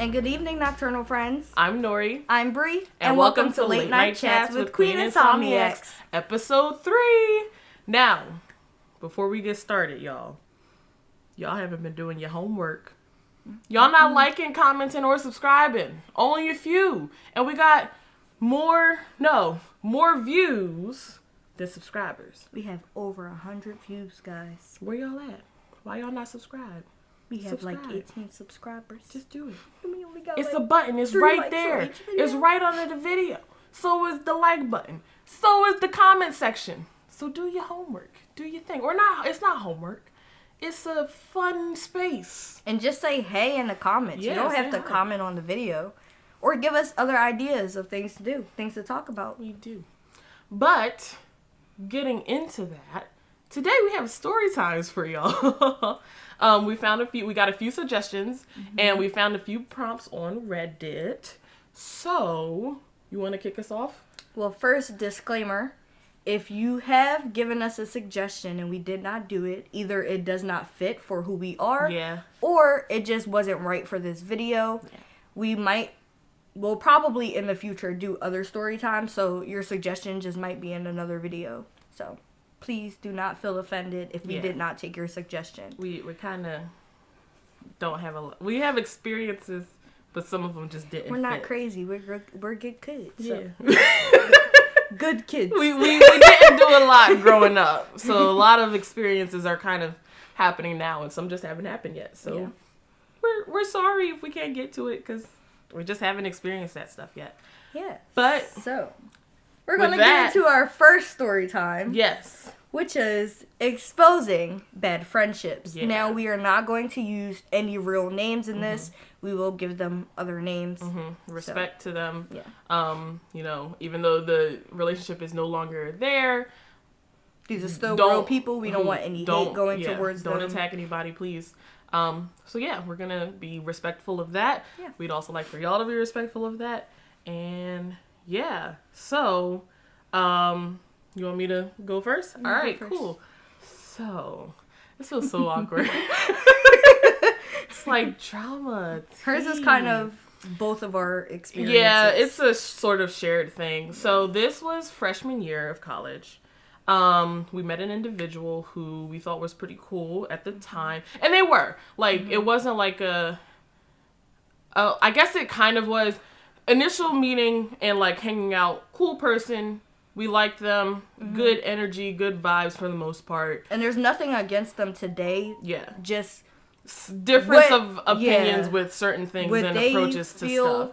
And good evening, nocturnal friends. I'm Nori. I'm Bri. And welcome to Late Night Chats with Insomnia, episode 3. Now, before we get started, y'all haven't been doing your homework. Y'all not liking, commenting, or subscribing. Only a few. And we got more views than subscribers. We have over 100 views, guys. Where y'all at? Why y'all not subscribed? We have like 18 subscribers. Just do it. We only got It's a button. It's right there. It's right under the video. So is the like button. So is the comment section. So do your homework. Do your thing. Or not. It's not homework. It's a fun space. And just say hey in the comments. Yeah, you don't have to hi. comment on the video. Or give us other ideas of things to do. Things to talk about. We do. But, getting into that, today we have story times for y'all. We got a few suggestions, and we found a few prompts on Reddit. So, you want to kick us off? Well, first, disclaimer. If you have given us a suggestion and we did not do it, either it does not fit for who we are, or it just wasn't right for this video. Yeah. We'll probably in the future do other story times, so your suggestion just might be in another video. So, please do not feel offended if we did not take your suggestion. We kind of don't have we have experiences, but some of them just didn't We're not fit. crazy. We're good kids. Yeah. So. Good kids. We didn't do a lot growing up, so a lot of experiences are kind of happening now, and some just haven't happened yet. So we're sorry if we can't get to it because we just haven't experienced that stuff yet. Yeah. But so we're gonna get into our first story time. Yes. Which is exposing bad friendships. Yeah. Now, we are not going to use any real names in this. We will give them other names. Respect to them. Yeah. Even though the relationship is no longer there, these are still real people. We don't want any hate going towards them. Don't attack anybody, please. So we're gonna be respectful of that. Yeah. We'd also like for y'all to be respectful of that. And so, you want me to go first? All right, cool. So, this feels so awkward. It's like drama. Hers is kind of both of our experiences. Yeah, it's a sort of shared thing. So, this was freshman year of college. We met an individual who we thought was pretty cool at the time. And they were. Like, it wasn't like I guess it kind of was. Initial meeting and, like, hanging out. Cool person. We liked them. Good energy, good vibes for the most part. And there's nothing against them today. Yeah. Just difference of opinions with certain things and approaches to stuff.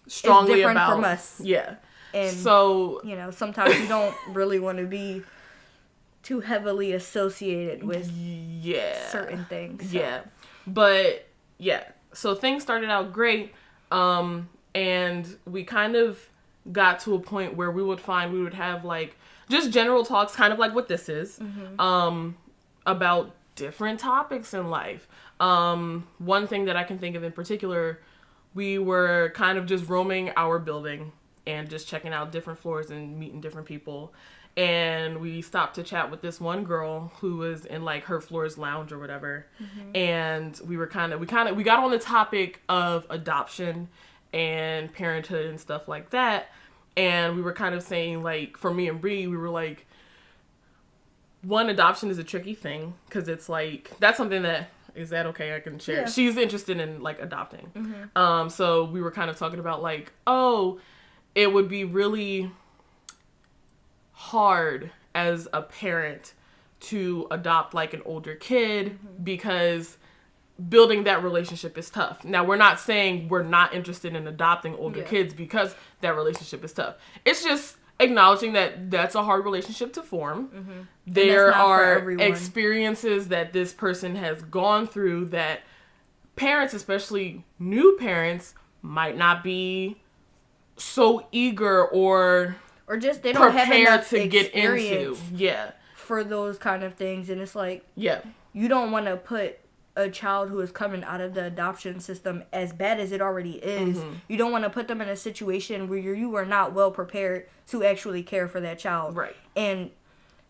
Strongly different about from us. Yeah. And so sometimes you don't really want to be too heavily associated with certain things. So. Yeah. But so things started out great. And we kind of got to a point where we would have like just general talks, kind of like what this is, about different topics in life. One thing that I can think of in particular, we were kind of just roaming our building and just checking out different floors and meeting different people. And we stopped to chat with this one girl who was in like her floor's lounge or whatever. And we got on the topic of adoption and parenthood and stuff like that. And we were kind of saying, like, for me and Bri, we were like, one, adoption is a tricky thing because it's like, that's something that, is that okay? I can share. Yeah. She's interested in, like, adopting. So we were kind of talking about, like, it would be really hard as a parent to adopt, like, an older kid because building that relationship is tough. Now, we're not saying we're not interested in adopting older kids because that relationship is tough. It's just acknowledging that that's a hard relationship to form. There are experiences that this person has gone through that parents, especially new parents, might not be so eager or just they don't have enough to get into. For those kind of things. And it's like, you don't want to put a child who is coming out of the adoption system as bad as it already is. You don't want to put them in a situation where you are not well prepared to actually care for that child. Right. And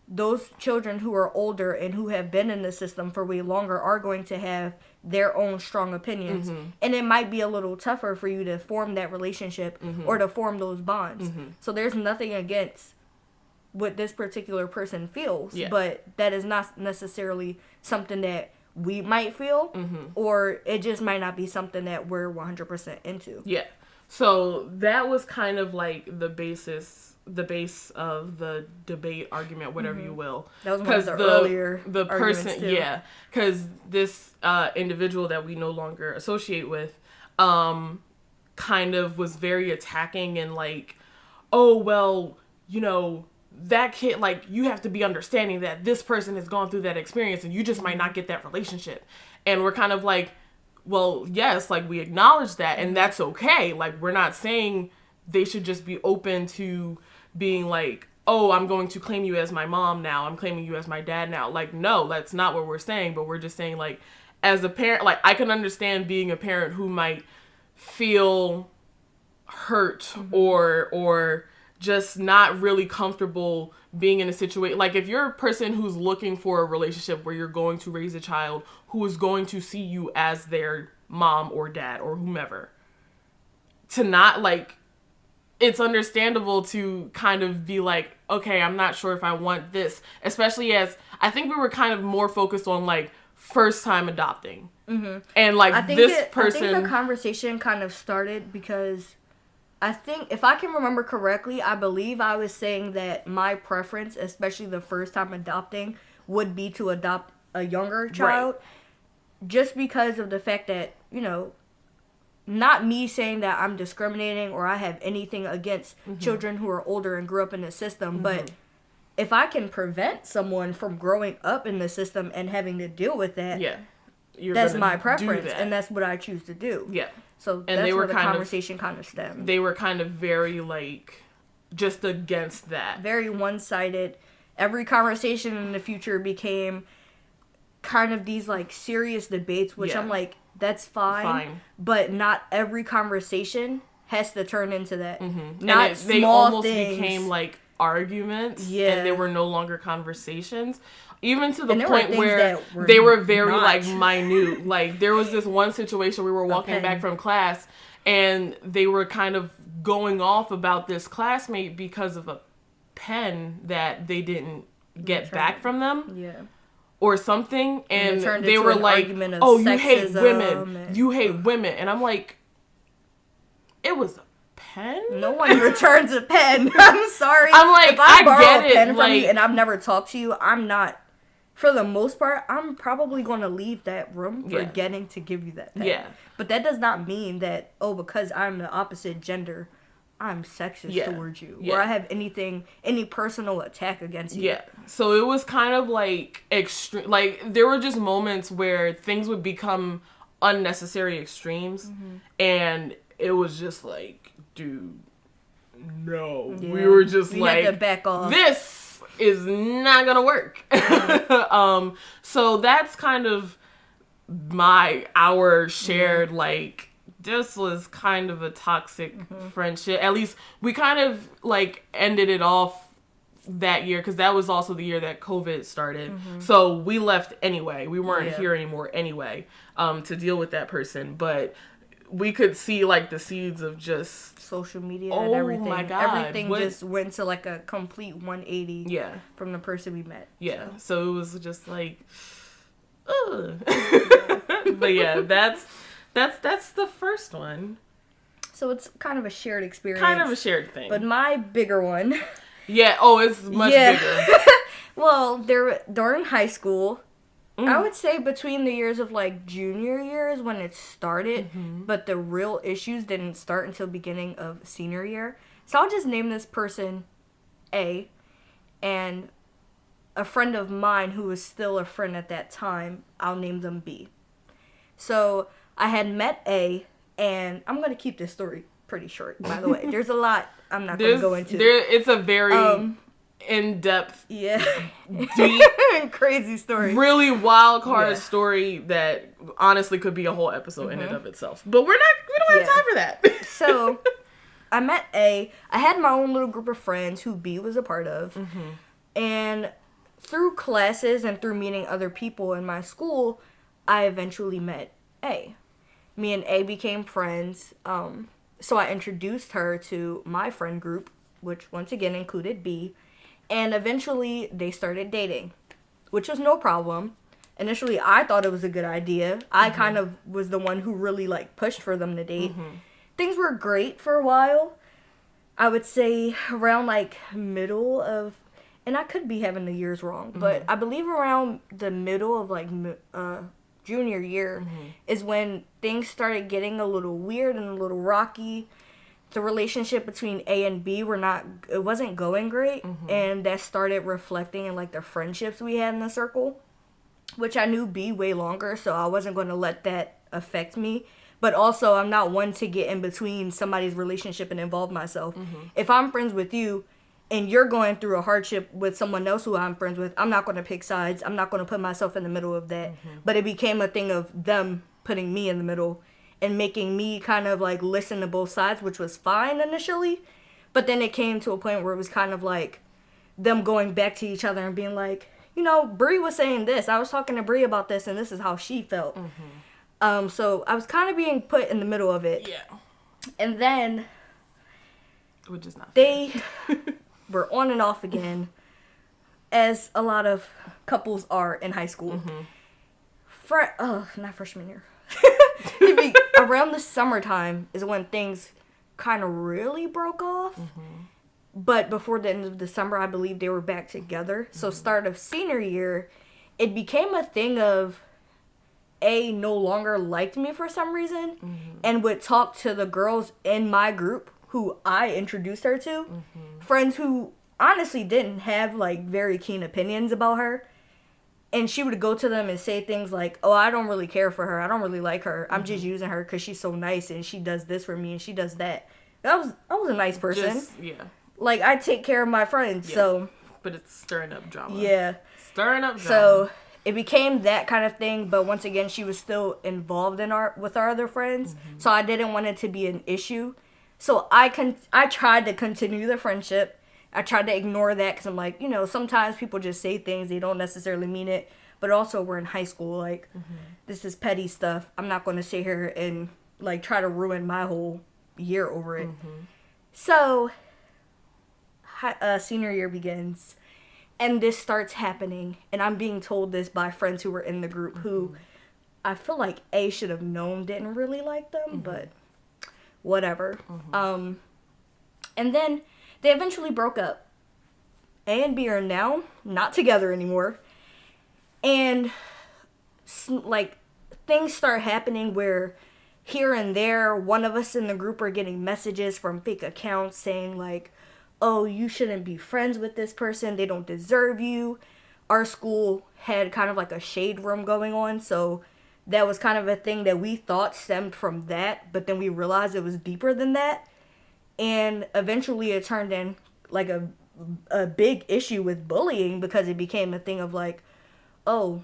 those children who are older and who have been in the system for way longer are going to have their own strong opinions. And it might be a little tougher for you to form that relationship or to form those bonds. So there's nothing against what this particular person feels, but that is not necessarily something that we might feel, or it just might not be something that we're 100% into. Yeah. So that was kind of like the base of the debate, argument, whatever you will. That was one of the earlier person, too. yeah, because this individual that we no longer associate with, kind of was very attacking and like, oh well, you know, that kid, like, you have to be understanding that this person has gone through that experience and you just might not get that relationship. And we're kind of like, well, yes, like, we acknowledge that and that's okay. Like, we're not saying they should just be open to being like, oh, I'm going to claim you as my mom now. I'm claiming you as my dad now. Like, no, that's not what we're saying. But we're just saying, like, as a parent, like, I can understand being a parent who might feel hurt or just not really comfortable being in a situation. Like, if you're a person who's looking for a relationship where you're going to raise a child who is going to see you as their mom or dad or whomever, to not, like, it's understandable to kind of be like, okay, I'm not sure if I want this, especially as I think we were kind of more focused on, like, first time adopting. And, like, I think the conversation kind of started because I think, if I can remember correctly, I believe I was saying that my preference, especially the first time adopting, would be to adopt a younger child. Right. Just because of the fact that, you know, not me saying that I'm discriminating or I have anything against children who are older and grew up in the system, but if I can prevent someone from growing up in the system and having to deal with that, that's my preference, and that's what I choose to do. Yeah. So and that's where the conversation kind of stemmed. They were kind of very, like, just against that. Very one-sided. Every conversation in the future became kind of these, like, serious debates, which I'm like, that's fine. But not every conversation has to turn into that. Not and they almost became, like, arguments. Yeah. And they were no longer conversations. Even to the point where they were very, like, minute. Like, there was this one situation, we were walking back from class, and they were kind of going off about this classmate because of a pen that they didn't get back from them. Yeah. Or something. And they were like, oh, you hate women. You hate women. And I'm like, it was a pen? No one returns a pen. I'm sorry. I'm like, if I borrow get a pen it. from Like, you and I've never talked to you, I'm not. For the most part, I'm probably going to leave that room forgetting to give you that pen. Yeah. But that does not mean that, oh, because I'm the opposite gender, I'm sexist towards you. Or I have any personal attack against you. Yeah. So it was kind of like extreme. Like, there were just moments where things would become unnecessary extremes. And it was just like, dude, no. Yeah. We were just like, had to back off. This is not gonna work. So that's kind of our shared, like, this was kind of a toxic friendship. At least we kind of, like, ended it off that year, because that was also the year that COVID started. So we left anyway. We weren't here anymore anyway, to deal with that person. But we could see, like, the seeds of just social media and everything. Oh my God. Everything just went to, like, a complete 180 from the person we met. Yeah. So it was just like, ugh. But yeah, that's the first one. So it's kind of a shared experience. Kind of a shared thing. But my bigger one. Yeah. Oh, it's much bigger. Well, during high school, I would say between the years of, like, junior year is when it started, but the real issues didn't start until beginning of senior year. So I'll just name this person A, and a friend of mine who was still a friend at that time, I'll name them B. So I had met A, and I'm going to keep this story pretty short, by the way. There's a lot I'm not going to go into. It's a very in-depth, deep, crazy story. Really wild card story that honestly could be a whole episode in and of itself. But we don't have time for that. So I met A. I had my own little group of friends who B was a part of. And through classes and through meeting other people in my school, I eventually met A. Me and A became friends. So I introduced her to my friend group, which once again included B. And eventually they started dating, which was no problem. Initially, I thought it was a good idea. I kind of was the one who really, like, pushed for them to date. Things were great for a while. I would say around, like, middle of... And I could be having the years wrong, but I believe around the middle of, like, junior year is when things started getting a little weird and a little rocky. The relationship between A and B it wasn't going great, and that started reflecting in, like, the friendships we had in the circle, which I knew B way longer, so I wasn't going to let that affect me. But also, I'm not one to get in between somebody's relationship and involve myself. If I'm friends with you, and you're going through a hardship with someone else who I'm friends with, I'm not going to pick sides. I'm not going to put myself in the middle of that. But it became a thing of them putting me in the middle and making me kind of, like, listen to both sides, which was fine initially. But then it came to a point where it was kind of like them going back to each other and being like, you know, Bri was saying this. I was talking to Bri about this, and this is how she felt. So I was kind of being put in the middle of it. Yeah. And then... Which is not they were on and off again, as a lot of couples are in high school. Not freshman year. Around the summertime is when things kind of really broke off. But before the end of December, I believe they were back together. So start of senior year, it became a thing of A no longer liked me for some reason and would talk to the girls in my group who I introduced her to. Friends who honestly didn't have, like, very keen opinions about her. And she would go to them and say things like, oh, I don't really care for her. I don't really like her. I'm just using her because she's so nice and she does this for me and she does that. I was a nice person. Like, I take care of my friends, so... But it's stirring up drama. Yeah. Stirring up drama. So, it became that kind of thing, but once again, she was still involved with our other friends, so I didn't want it to be an issue. So, I tried to continue the friendship. I tried to ignore that because I'm like, you know, sometimes people just say things, they don't necessarily mean it, but also we're in high school, like, this is petty stuff. I'm not going to sit here and, like, try to ruin my whole year over it. So... senior year begins, and this starts happening, and I'm being told this by friends who were in the group who I feel like A should have known didn't really like them, but whatever. And then they eventually broke up. A and B are now not together anymore, and like things start happening where here and there one of us in the group are getting messages from fake accounts saying like, oh, you shouldn't be friends with this person. They don't deserve you. Our school had kind of like a shade room going on. So that was kind of a thing that we thought stemmed from that. But then we realized it was deeper than that. And eventually it turned in like a big issue with bullying because it became a thing of like, oh,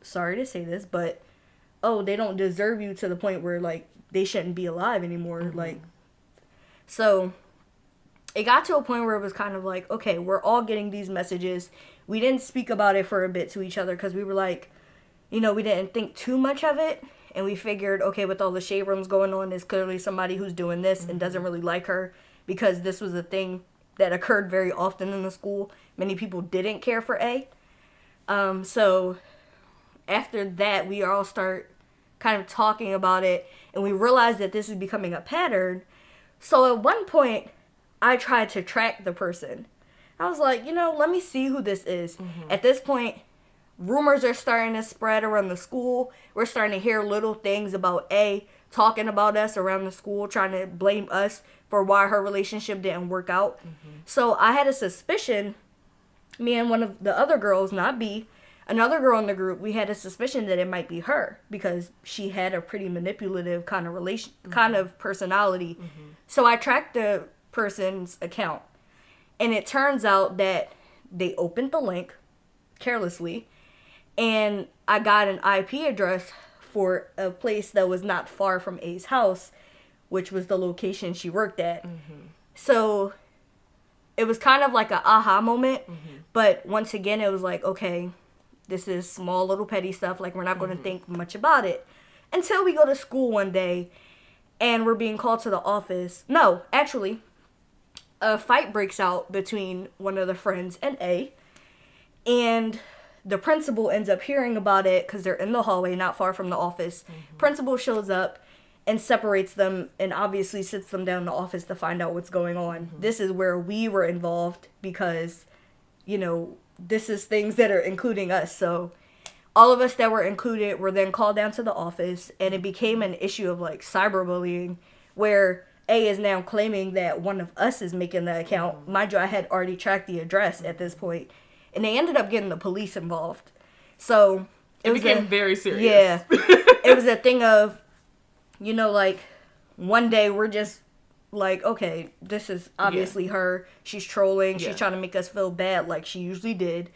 sorry to say this, but, oh, they don't deserve you to the point where like they shouldn't be alive anymore. Like, so... It got to a point where it was kind of like, okay, we're all getting these messages. We didn't speak about it for a bit to each other because we were like, you know, we didn't think too much of it. And we figured, okay, with all the shade rooms going on, there's clearly somebody who's doing this and doesn't really like her because this was a thing that occurred very often in the school. Many people didn't care for A. So after that, we all start kind of talking about it. And we realized that this is becoming a pattern. So at one point... I tried to track the person. I was like, you know, let me see who this is. At this point, rumors are starting to spread around the school. We're starting to hear little things about A talking about us around the school, trying to blame us for why her relationship didn't work out. So I had a suspicion, me and one of the other girls, not B, another girl in the group, we had a suspicion that it might be her because she had a pretty manipulative kind of personality. So I tracked the person's account, and it turns out that they opened the link carelessly, and I got an IP address for a place that was not far from A's house, which was the location she worked at. So it was kind of like a aha moment. But once again, it was like, okay, this is small little petty stuff. Like, we're not going to think much about it. Until we go to school one day and we're being called to the office. No, actually, a fight breaks out between one of the friends and A. And the principal ends up hearing about it because they're in the hallway not far from the office. Principal shows up and separates them and obviously sits them down in the office to find out what's going on. This is where we were involved because, you know, this is things that are including us. So all of us that were included were then called down to the office, and it became an issue of like cyberbullying where A is now claiming that one of us is making the account. Mind you, I had already tracked the address at this point, and they ended up getting the police involved. So it became very serious. Yeah. It was a thing of, you know, like, one day we're just like, okay, this is obviously her. She's trolling. She's trying to make us feel bad like she usually did.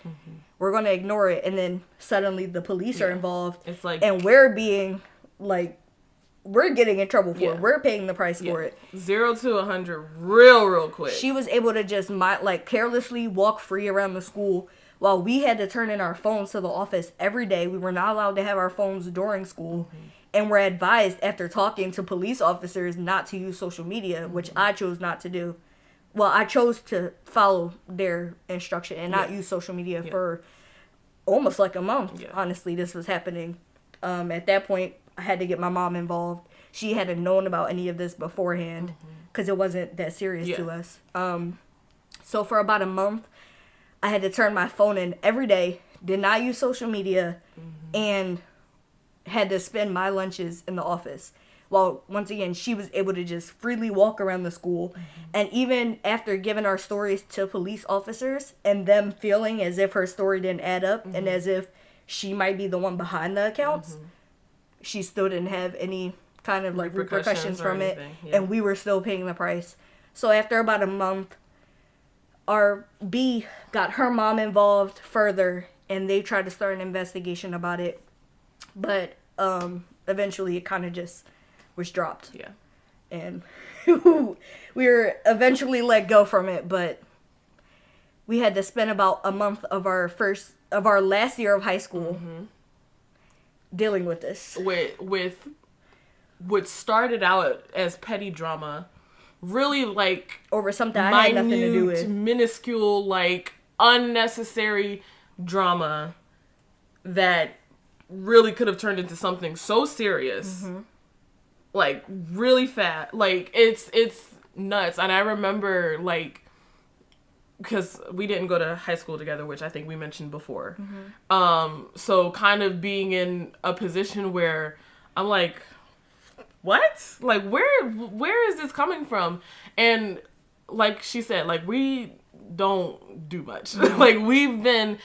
We're going to ignore it. And then suddenly the police are involved. It's like, and we're being, like, we're getting in trouble for it. We're paying the price for it. 0 to 100 real quick. She was able to just, like, carelessly walk free around the school while we had to turn in our phones to the office every day. We were not allowed to have our phones during school. And we're advised after talking to police officers not to use social media, which I chose not to do. Well, I chose to follow their instruction and not use social media for almost like a month. Honestly, this was happening. At that point, I had to get my mom involved. She hadn't known about any of this beforehand because it wasn't that serious to us. So for about a month, I had to turn my phone in every day, did not use social media, and had to spend my lunches in the office. While, once again, she was able to just freely walk around the school. And even after giving our stories to police officers and them feeling as if her story didn't add up and as if she might be the one behind the accounts, she still didn't have any kind of like repercussions from it. And we were still paying the price. So after about a month, our B got her mom involved further, and they tried to start an investigation about it. But eventually it kind of just was dropped. And we were eventually let go from it, but we had to spend about a month of our last year of high school dealing with this. With what started out as petty drama, really like over something I had nothing to do with. Minuscule, like unnecessary drama that really could have turned into something so serious, like really fast. Like it's nuts. And I remember, like, because we didn't go to high school together, which I think we mentioned before. So kind of being in a position where I'm like, what? Like, where is this coming from? And like she said, like, we don't do much. Like, we've been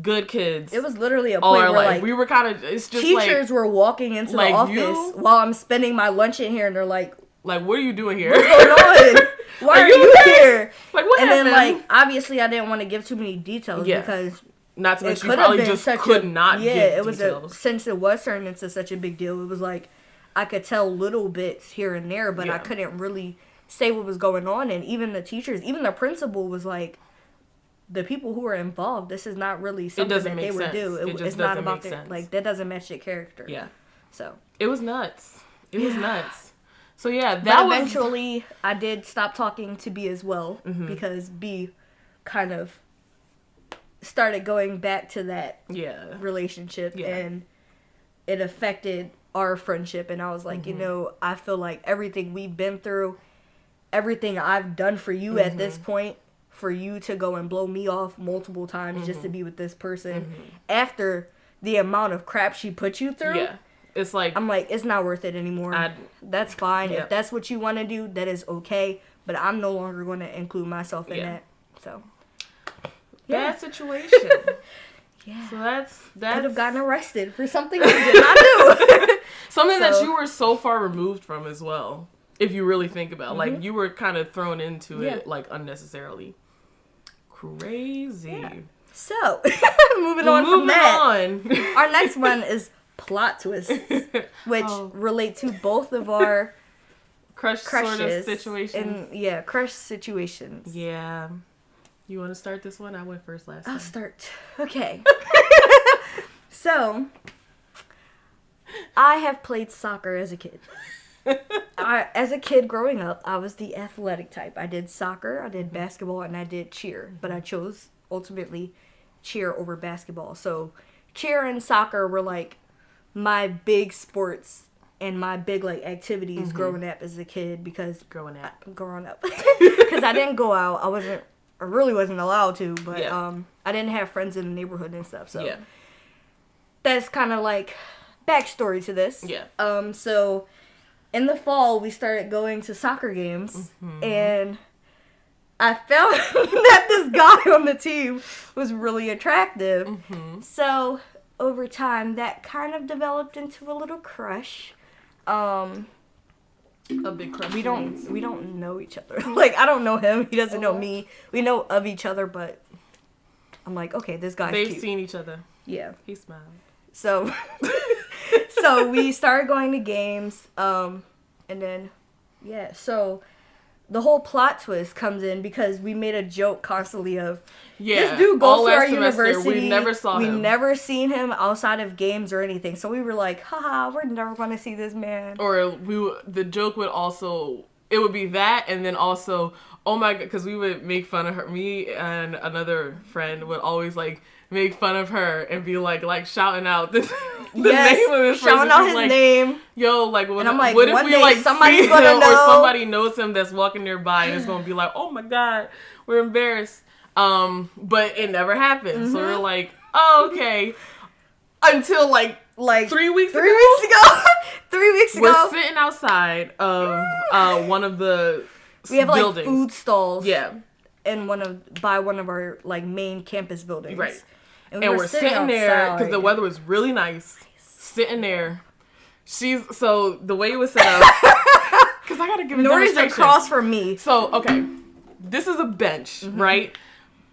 good kids. It was literally a point where like we were kind of, it's just teachers were walking into the office while I'm spending my lunch in here, and they're like, what are you doing here? What's going on? Why are you here? Like, what happened? And then, like, obviously I didn't want to give too many details because not to mention you probably just could not give it details. Was since it was turned into such a big deal, it was like I could tell little bits here and there, but I couldn't really say what was going on. And even the teachers, even the principal was like, the people who are involved, this is not really something that they would do. It's not about their, like, that doesn't match their character. So it was nuts. It was nuts. So eventually I did stop talking to B as well, because B kind of started going back to that relationship, and it affected our friendship. And I was like, you know, I feel like everything we've been through, everything I've done for you at this point, for you to go and blow me off multiple times just to be with this person after the amount of crap she put you through. It's like, I'm like, it's not worth it anymore. That's fine. If that's what you want to do, that is okay. But I'm no longer going to include myself in that. So, bad situation. So that's could have gotten arrested for something you did not do. Something that you were so far removed from as well. If you really think about it. Like, you were kind of thrown into it, like, unnecessarily. Crazy. So, moving on from that. Our next one is plot twists, which relate to both of our crushes sort of situations. And crush situations. Yeah. You want to start this one? I went first last time. I'll start. Okay. So, I have played soccer as a kid. As a kid growing up, I was the athletic type. I did soccer, I did basketball, and I did cheer. But I chose, ultimately, cheer over basketball. So, cheer and soccer were, like, my big sports and my big, like, activities growing up as a kid because... Growing up. Because I didn't go out. I really wasn't allowed to, but I didn't have friends in the neighborhood and stuff. So, that's kind of, like, backstory to this. Yeah. So... in the fall, we started going to soccer games, and I found that this guy on the team was really attractive. So, over time, that kind of developed into a little crush. A big crush. We don't know each other. Like, I don't know him. He doesn't know me. We know of each other, but I'm like, okay, this guy's cute. They've seen each other. Yeah. He smiled. So... so we started going to games, and then, so the whole plot twist comes in because we made a joke constantly of, this dude goes to our university, we never saw him. We never seen him outside of games or anything, so we were like, haha, we're never going to see this man. Or the joke would also, it would be that, and then also, oh my god, because we would make fun of her, me and another friend would always, like, make fun of her and be like shouting out the name of this person. Shouting out his name. Yo, like, what, and I'm like, what if we like somebody's see gonna him know. or somebody knows him that's walking nearby and it's gonna be like, oh my god, we're embarrassed. But it never happened. So we're like, oh, okay. Until like 3 weeks ago. 3 weeks ago. We're sitting outside of one of the we have buildings. Like food stalls. Yeah. In one of our like main campus buildings. Right. And we're sitting there because the weather was really nice. Sitting there. So the way it was set up, because I gotta give a Nori's demonstration. across from me. So, okay. This is a bench, right?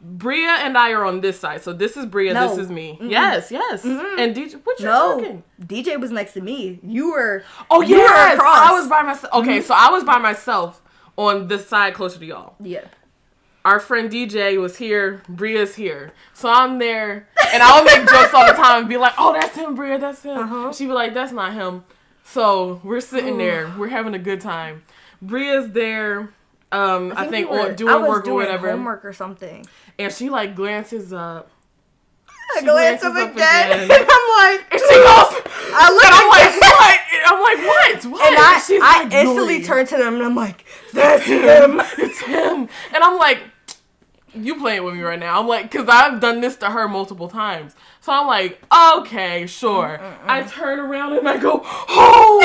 Bria and I are on this side. So this is Bria, this is me. Yes. And DJ, what you talking? DJ was next to me. You were across. I was by myself. Okay, so I was by myself on this side closer to y'all. Yeah. Our friend DJ was here, Bria's here. So I'm there, and I would make jokes all the time and be like, oh, that's him, Bria, that's him. And she'd be like, that's not him. So we're sitting there, we're having a good time. Bria's there, I think doing work or whatever. Homework or something. And she like glances up. I glance up again. And I'm like, and she goes, I look and I'm like, what? I'm like, what? And I instantly turn to them and I'm like, that's him. It's him. And I'm like, you playing with me right now. I'm like, because I've done this to her multiple times. So I'm like, okay, sure. I turn around and I go, oh!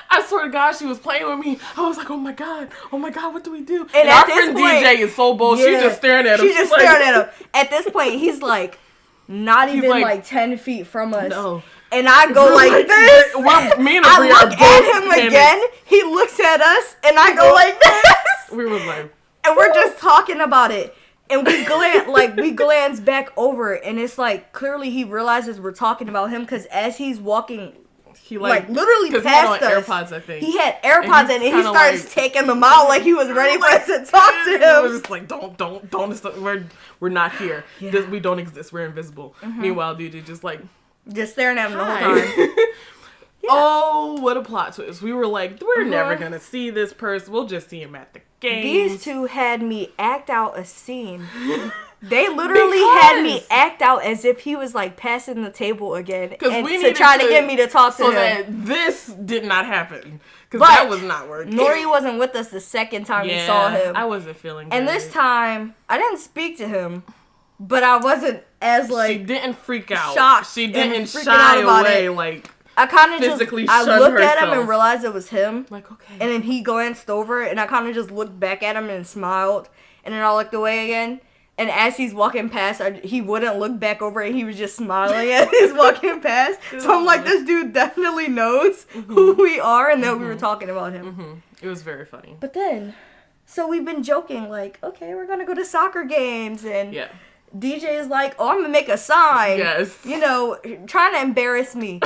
I swear to God, she was playing with me. I was like, oh my God, what do we do? And our friend DJ is so bold. She's just staring at him. She's just staring at him. At this point, he's like, not even like 10 feet from us. No. And I go like this. Me and Bri are both at him again. He looks at us, and I go like this. We were like, and we're just talking about it. And we glance back over, and it's like clearly he realizes we're talking about him because as he's walking, he like literally past us. AirPods, I think. He had AirPods and he starts taking them out like he was ready for us to talk to him. We're just like, don't. We're not here. Yeah. We don't exist. We're invisible. Meanwhile, DJ just staring at him the whole time. Yeah. Oh, what a plot twist. We were like, we're never going to see this person. We'll just see him at the game. These two had me act out a scene. They literally had me act out as if he was like passing the table again. And to try to get me to talk to him. So that this did not happen. Because that was not working. Nori wasn't with us the second time we saw him. I wasn't feeling good. And this time, I didn't speak to him. But I wasn't as like she didn't freak out. Shocked. She didn't shy away like I kind of just I looked at him and realized it was him. Like, okay. And then he glanced over and I kind of just looked back at him and smiled. And then I looked away again. And as he's walking past, he wouldn't look back over and he was just smiling as he's walking past. So I'm like, this dude definitely knows who we are and that we were talking about him. It was very funny. But then, so we've been joking like, okay, we're going to go to soccer games and DJ is like, oh, I'm going to make a sign. Yes. You know, trying to embarrass me.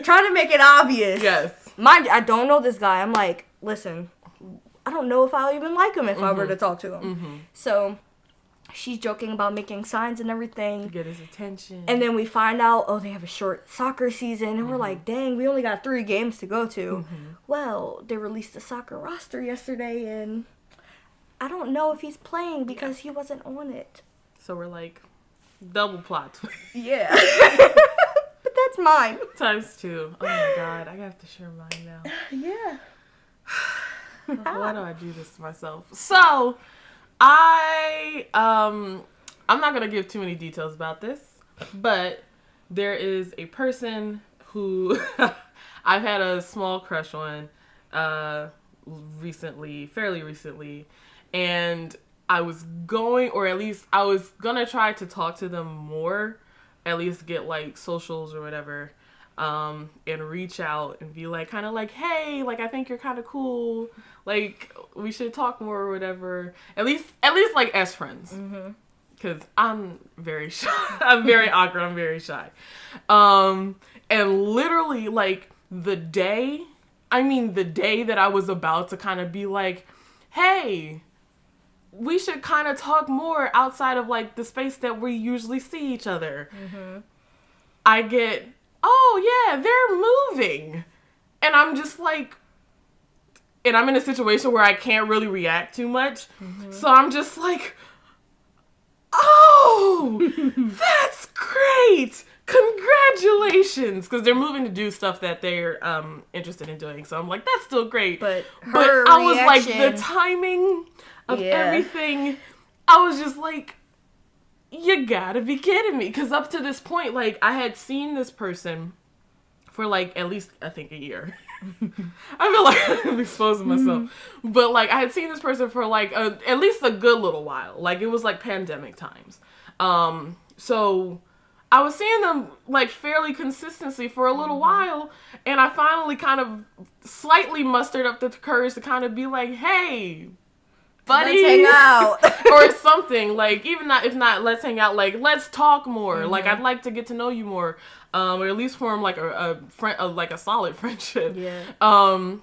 Trying to make it obvious. Yes. Mind you, I don't know this guy. I'm like, listen, I don't know if I'll even like him if I were to talk to him. So she's joking about making signs and everything. To get his attention. And then we find out, oh, they have a short soccer season. And we're like, dang, we only got 3 games to go to. Well, they released the soccer roster yesterday, and I don't know if he's playing because he wasn't on it. So we're like, double plot twist. Yeah. But that's mine. Times 2. Oh my god, I have to share mine now. Yeah. Why do I do this to myself? So, I'm not going to give too many details about this, but there is a person who I've had a small crush on fairly recently, and I was going to try to talk to them more, at least get like socials or whatever, and reach out and be like, kind of like, hey, like, I think you're kind of cool, like, we should talk more or whatever, at least like as friends, because I'm very shy, I'm very awkward, I'm very shy, and literally, like, the day that I was about to kind of be like, hey, we should kind of talk more outside of, like, the space that we usually see each other, I get, oh, yeah, they're moving. And I'm just like, and I'm in a situation where I can't really react too much. So I'm just like, oh, that's great. Congratulations. Because they're moving to do stuff that they're interested in doing. So I'm like, that's still great. But I was like, the timing of everything, I was just like, you gotta be kidding me. Because up to this point, like, I had seen this person for, like, at least, I think, a year. I feel like I'm exposing myself. But, like, I had seen this person for, like, at least a good little while. Like, it was, like, pandemic times. So I was seeing them, like, fairly consistently for a little while. And I finally kind of slightly mustered up the courage to kind of be like, hey, buddy, let's hang out. Or something, like, even not, if not, let's hang out, like, let's talk more, like, I'd like to get to know you more, or at least form, like, a friend, like, a solid friendship, and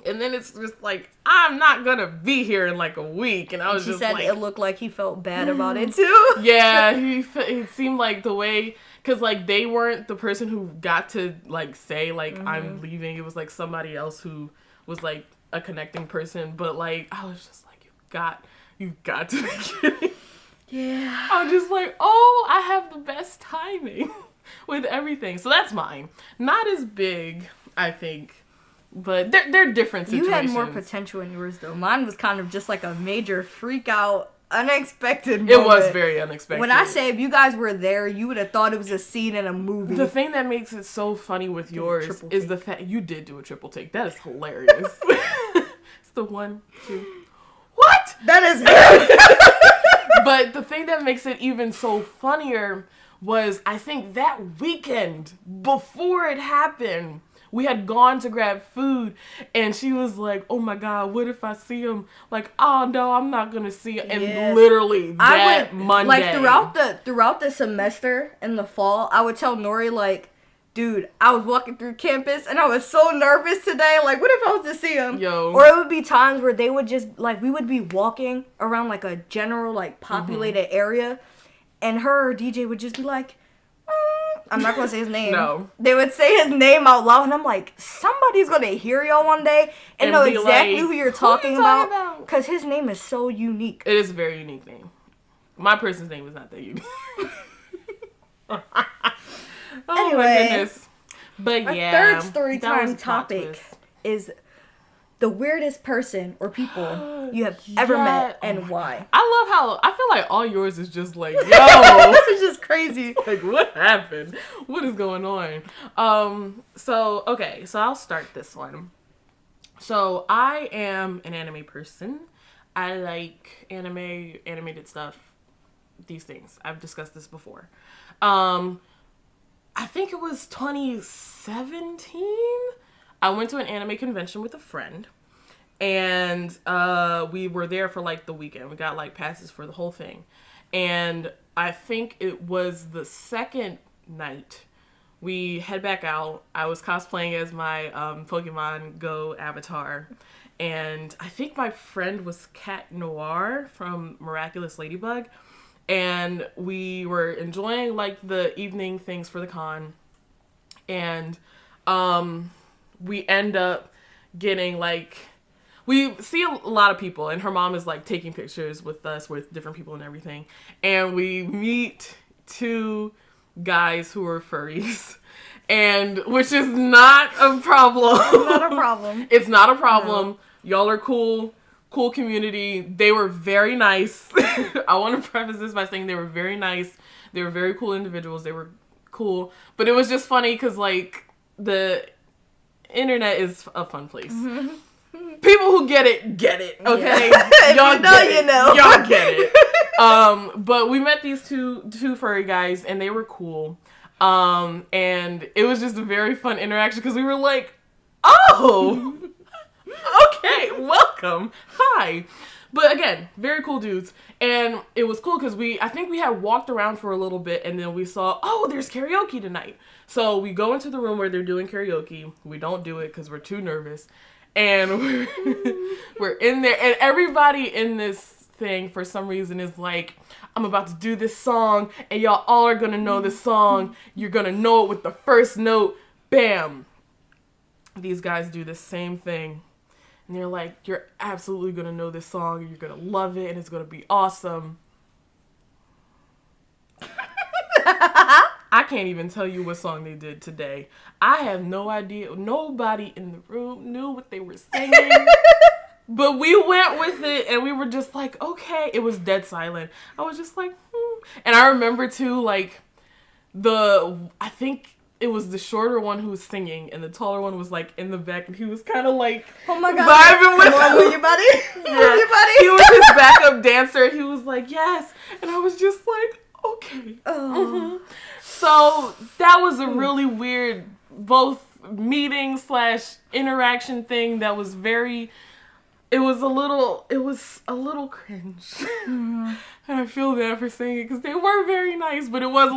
then it's just, like, I'm not gonna be here in, like, a week, and I was just, like... She said it looked like he felt bad about it, too. Yeah, it seemed like the way, because, like, they weren't the person who got to, like, say, like, I'm leaving, it was, like, somebody else who was, like, a connecting person, but, like, I was just like, you've got to be kidding. Yeah. I was just like, oh, I have the best timing with everything. So that's mine. Not as big, I think, but they're different situations. You had more potential in yours, though. Mine was kind of just like a major freak out, unexpected moment. It was very unexpected. When I say if you guys were there, you would have thought it was a scene in a movie. The thing that makes it so funny with yours is the fact you did do a triple take. That is hilarious. It's the 1, 2... What? That is it. But the thing that makes it even so funnier was, I think that weekend before it happened, we had gone to grab food, and she was like, oh my God, what if I see him? Like, oh no, I'm not gonna see him. And literally that Monday. Like throughout the semester in the fall, I would tell Nori, like, dude, I was walking through campus and I was so nervous today. Like, what if I was to see him? Yo. Or it would be times where they would just, like, we would be walking around, like, a general, like, populated area. And her DJ would just be like, I'm not going to say his name. No. They would say his name out loud. And I'm like, somebody's going to hear y'all one day and know exactly like, who you're talking about. Because his name is so unique. It is a very unique name. My person's name is not that unique. Oh anyway, my goodness. But our yeah. Third story time topic is the weirdest person or people you have ever met and why. I love how I feel like all yours is just like, yo, this is just crazy. Like, what happened? What is going on? So I'll start this one. So I am an anime person. I like anime, animated stuff, these things. I've discussed this before. I think it was 2017. I went to an anime convention with a friend, and we were there for like the weekend. We got like passes for the whole thing, and I think it was the second night we head back out. I was cosplaying as my Pokemon Go avatar, and I think my friend was Cat Noir from Miraculous Ladybug, and we were enjoying like the evening things for the con, and we end up getting like, we see a lot of people, and her mom is like taking pictures with us with different people and everything, and we meet 2 guys who are furries, and which is not a problem. Not a problem. It's not a problem. No. Y'all are cool community. They were very nice. I want to preface this by saying they were very nice. They were very cool individuals. They were cool, but it was just funny because like the internet is a fun place. Mm-hmm. People who get it, okay? Yeah. Y'all get it. Y'all get it. But we met these two furry guys, and they were cool. And it was just a very fun interaction because we were like, oh, okay, welcome. Hi. But again, very cool dudes. And it was cool because I think we had walked around for a little bit, and then we saw, oh, there's karaoke tonight. So we go into the room where they're doing karaoke. We don't do it because we're too nervous. And we're in there, and everybody in this thing, for some reason, is like, I'm about to do this song, and y'all all are going to know this song. You're going to know it with the first note. Bam. These guys do the same thing. And they're like, you're absolutely going to know this song, and you're going to love it, and it's going to be awesome. I can't even tell you what song they did today. I have no idea. Nobody in the room knew what they were singing. But we went with it, and we were just like, okay. It was dead silent. I was just like, And I remember, too, like, I think it was the shorter one who was singing, and the taller one was, like, in the back, and he was kind of, like, oh my God, vibing with him. With your buddy? Yeah. With your buddy? He was his backup dancer, and he was like, yes. And I was just like, okay. Oh. Mm-hmm. So that was a really weird, both meeting / interaction thing that was very, it was a little cringe. Mm-hmm. And I feel bad for saying it because they were very nice, but it was a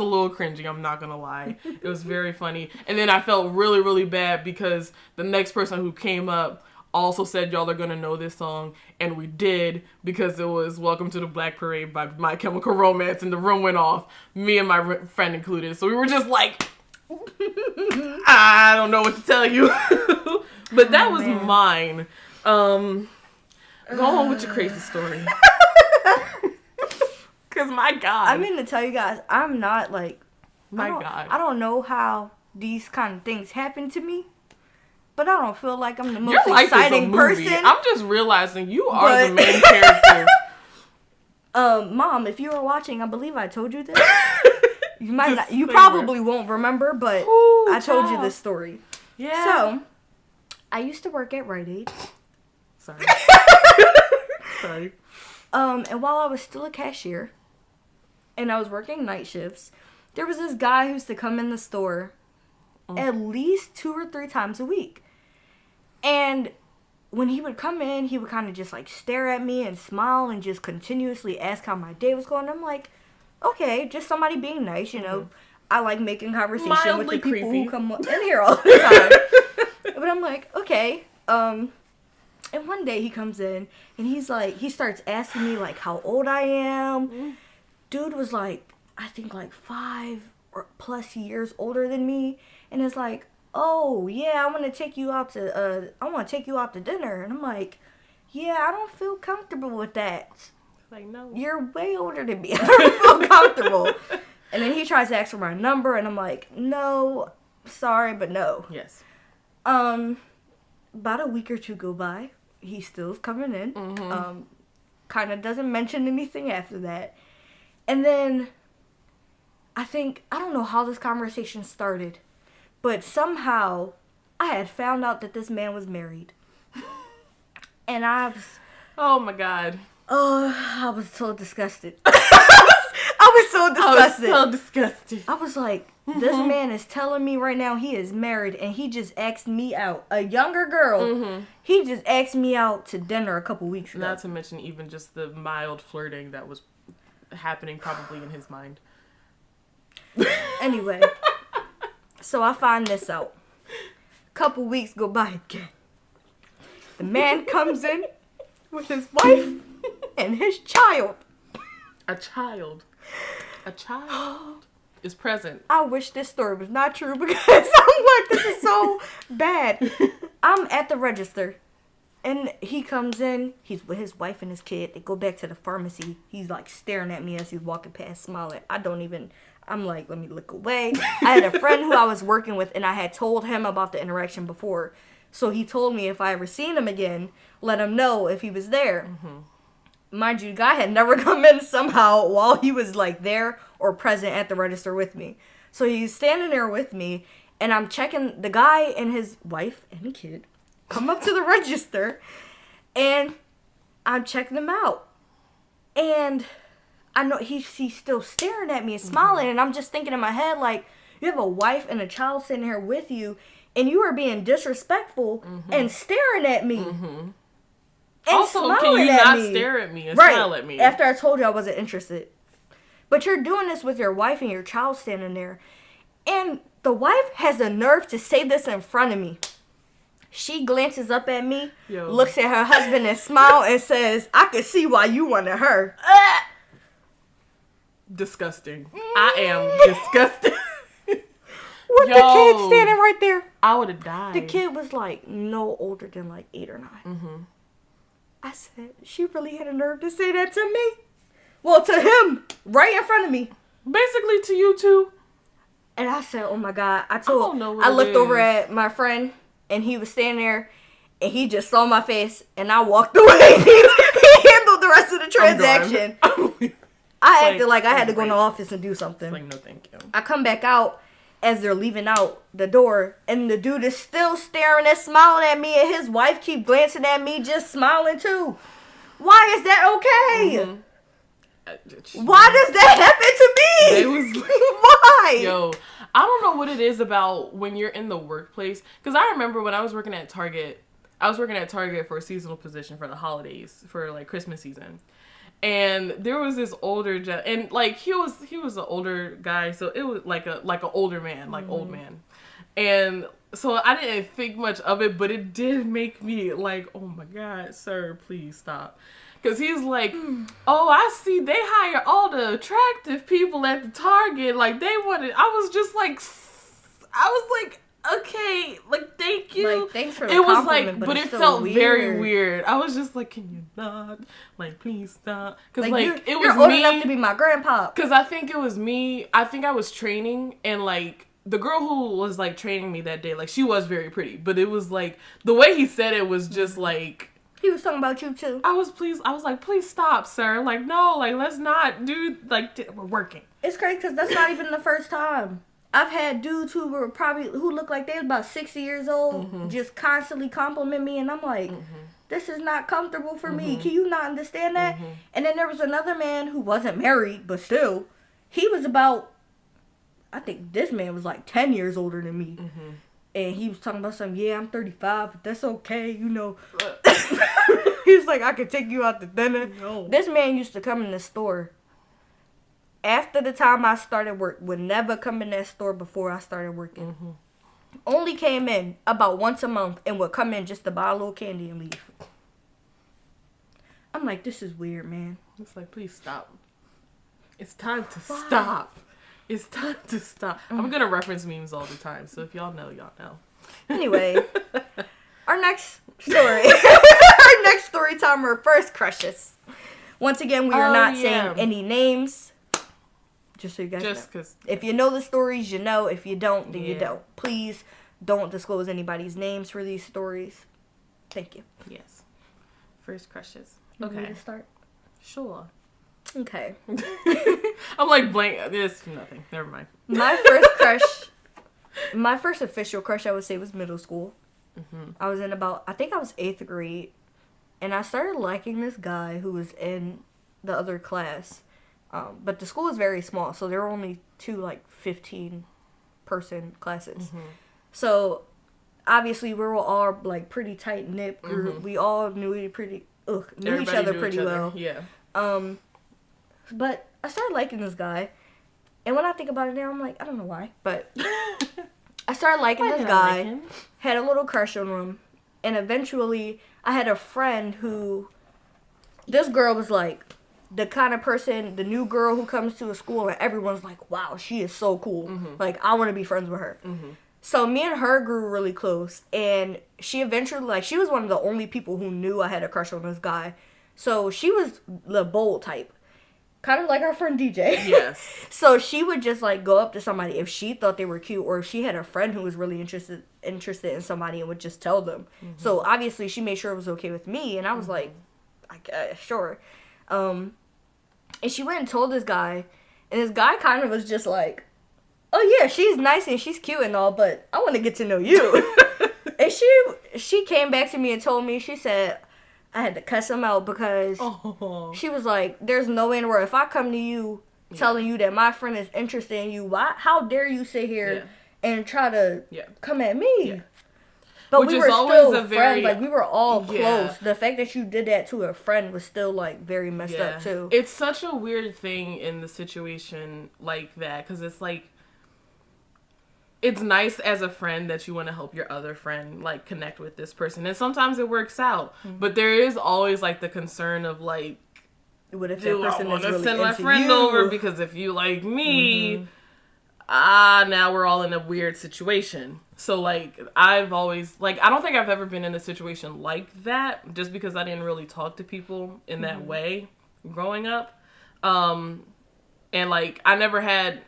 little cringy. I'm not gonna lie. It was very funny. And then I felt really, really bad because the next person who came up also said, y'all are gonna know this song, and we did, because it was Welcome to the Black Parade by My Chemical Romance, and the room went off, me and my friend included, so we were just like, I don't know what to tell you. But that was mine. Go on with your crazy story. Because my God. I mean to tell you guys, I'm not like, God. I don't know how these kind of things happen to me. But I don't feel like I'm the most exciting person. I'm just realizing you are the main character. Mom, if you were watching, I believe I told you this. You probably won't remember, but I told you this story. Yeah. So, I used to work at Rite Aid. Sorry. And while I was still a cashier, and I was working night shifts, there was this guy who used to come in the store at least 2 or 3 times a week. And when he would come in, he would kind of just like stare at me and smile and just continuously ask how my day was going. I'm like, okay, just somebody being nice, you know. Mm-hmm. I like making conversation with the people who come in here all the time. But I'm like, okay. And one day he comes in and he's like, he starts asking me like how old I am. Mm-hmm. Dude was like, I think like 5 or plus years older than me, and it's like, oh yeah, I want to take you out to dinner. And I'm like, yeah, I don't feel comfortable with that. Like, no, you're way older than me. I don't feel comfortable. And then he tries to ask for my number, and I'm like, no, sorry, but no. Yes. About a week or 2 go by. He's still coming in. Mm-hmm. Kind of doesn't mention anything after that. And then I don't know how this conversation started, but somehow I had found out that this man was married. And I was... Oh my God. I was so disgusted. I was so disgusted. I was like, this man is telling me right now he is married, and he just asked me out. A younger girl. Mm-hmm. He just asked me out to dinner a couple weeks ago. Not to mention even just the mild flirting that was happening probably in his mind. Anyway, so I find this out. Couple weeks go by again. The man comes in with his wife and his child. A child is present. I wish this story was not true because I'm like, this is so bad. I'm at the register. And he comes in, he's with his wife and his kid. They go back to the pharmacy. He's like staring at me as he's walking past, smiling. I'm like, let me look away. I had a friend who I was working with, and I had told him about the interaction before. So he told me if I ever seen him again, let him know if he was there. Mm-hmm. Mind you, the guy had never come in somehow while he was like there or present at the register with me. So he's standing there with me, and I'm checking the guy and his wife and the kid. Come up to the register, and I'm checking them out. And I know he's still staring at me and smiling, and I'm just thinking in my head, like, you have a wife and a child sitting here with you, and you are being disrespectful and staring at me. And also, can you not stare at me and smile at me? After I told you I wasn't interested. But you're doing this with your wife and your child standing there. And the wife has the nerve to say this in front of me. She glances up at me, looks at her husband and smiles and says, I can see why you wanted her. Disgusting. I am disgusted. With the kid standing right there. I would have died. The kid was like no older than like 8 or 9. Mm-hmm. I said, she really had a nerve to say that to me. Well, to him, right in front of me. Basically to you too. And I said, oh my God. I looked over at my friend. And he was standing there, and he just saw my face, and I walked away. He handled the rest of the transaction. I acted like I had to go in the office and do something. Like, no thank you. I come back out as they're leaving out the door, and the dude is still staring and smiling at me, and his wife keep glancing at me, just smiling too. Why is that okay? Mm-hmm. Why does that happen to me? Why? Yo, I don't know what it is about when you're in the workplace. Because I remember when I was working at Target. I was working at Target for a seasonal position for the holidays, for like Christmas season. And there was this older and like he was an older guy, so it was like an older man, like old man. And so I didn't think much of it, but it did make me like, oh my God, sir, please stop. Because he's like, oh, I see they hire all the attractive people at the Target. Like, they wanted... I was like, okay, like, thank you. Like, thanks for the compliment, but it felt weird. Very weird. I was just like, can you not? Like, please stop. Because, like, it was you're old enough to be my grandpa. Because I think it was me. I think I was training, and, like, the girl who was, like, training me that day, like, she was very pretty. But it was, like, the way he said it was just, like... He was talking about you too. I was like, please stop, sir. Like, no, like, let's not do, like, we're working. It's crazy because that's not even the first time. I've had dudes who look like they was about 60 years old, just constantly compliment me, and I'm like, this is not comfortable for me. Can you not understand that? And then there was another man who wasn't married, but still, he was about, I think this man was like 10 years older than me. And he was talking about something, yeah, I'm 35, but that's okay, you know. He was like, I could take you out to dinner. No. This man used to come in the store. After the time I started work, would never come in that store before I started working. Only came in about once a month and would come in just to buy a little candy and leave. I'm like, this is weird, man. It's like, please stop. It's time to stop. It's time to stop. I'm going to reference memes all the time, so if y'all know, y'all know. Anyway, our next story. Our next story time are first crushes. Once again, we are not saying any names. Just so you guys know. Cause, if you know the stories, you know. If you don't, then you don't. Please don't disclose anybody's names for these stories. Thank you. Yes. First crushes. Okay. You want me to start? Sure. Okay. I'm like blank. This nothing. Never mind. My first crush, my first official crush, I would say, was middle school. I was in I think I was 8th grade, and I started liking this guy who was in the other class. But the school is very small, so there were only 2 like 15-person classes. So obviously we were all like pretty tight knit group. We all knew each other pretty well. Yeah. But I started liking this guy, and when I think about it now, I'm like, I don't know why, but I started liking this guy. Had a little crush on him, And eventually, I had a friend who, this girl was like the kind of person, the new girl who comes to a school and everyone's like, wow, she is so cool. Like, I want to be friends with her. So me and her grew really close, and she eventually, like, she was one of the only people who knew I had a crush on this guy. So she was the bold type, kind of like our friend DJ. Yes. So she would just, like, go up to somebody if she thought they were cute, or if she had a friend who was really interested in somebody, and would just tell them. So obviously she made sure it was okay with me, and I was like, I guess, sure. And she went and told this guy, and this guy kind of was just like, oh yeah, she's nice and she's cute and all, but I want to get to know you. And she came back to me and told me, she said, I had to cuss him out because she was like, there's no way in the world, if I come to you telling you that my friend is interested in you, how dare you sit here and try to come at me? Yeah. But which we were still friends, like, we were all close. The fact that you did that to a friend was still, like, very messed up, too. It's such a weird thing in the situation like that, because it's, like, it's nice as a friend that you want to help your other friend, like, connect with this person. And sometimes it works out. But there is always, like, the concern of, like, what if that person is really send my into friend you? Over, because if you like me, now we're all in a weird situation. So, like, I've always, like, I don't think I've ever been in a situation like that, just because I didn't really talk to people in that way growing up. And, like, I never had,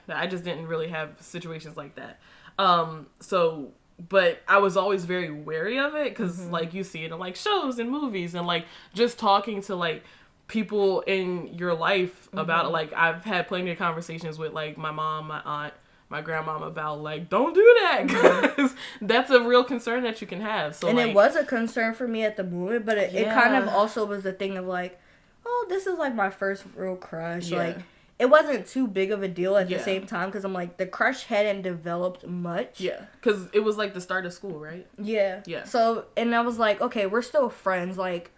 I just didn't really have situations like that. But I was always very wary of it, because, like, you see it in, like, shows and movies, and, like, just talking to, like, people in your life about it. Like, I've had plenty of conversations with, like, my mom, my aunt, my grandmama about, like, don't do that, because that's a real concern that you can have. So, and like, it was a concern for me at the moment, but it kind of also was the thing of, like, oh, this is, like, my first real crush. Like, it wasn't too big of a deal at the same time, because I'm like, the crush hadn't developed much. Yeah, because it was, like, the start of school, right? Yeah. So, and I was like, okay, we're still friends. Like,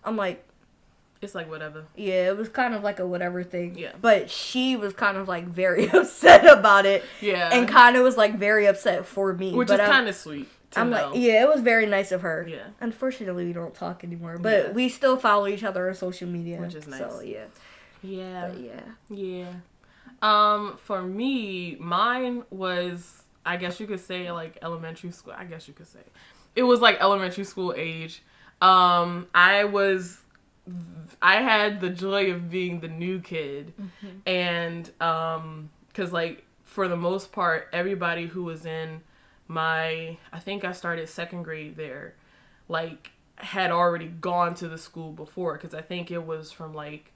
I'm like, it's like whatever. Yeah, it was kind of like a whatever thing. Yeah. But she was kind of, like, very upset about it. Yeah. And kind of was, like, very upset for me. Which is kind of sweet. I'm know. Like, yeah, it was very nice of her. Yeah. Unfortunately, we don't talk anymore. But we still follow each other on social media. Which is nice. So, yeah. Yeah. But, yeah. For me, mine was, I guess you could say, like, elementary school. I guess you could say. It was, like, elementary school age. I had the joy of being the new kid. And, because, like, for the most part, everybody who was in I think I started second grade there, like, had already gone to the school before, because I think it was from, like,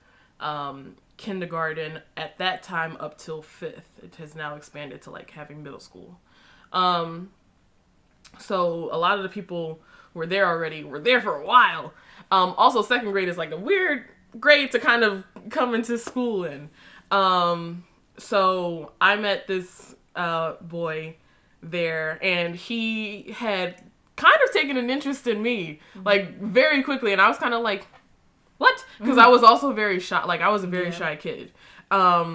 kindergarten at that time up till 5th. It has now expanded to, like, having middle school. So a lot of the people were there already, were there for a while. Also, second grade is, like, a weird grade to kind of come into school in. So I met this boy there, and he had kind of taken an interest in me, like, very quickly, and I was kind of like, what? Because I was also very shy. Like, I was a very shy kid,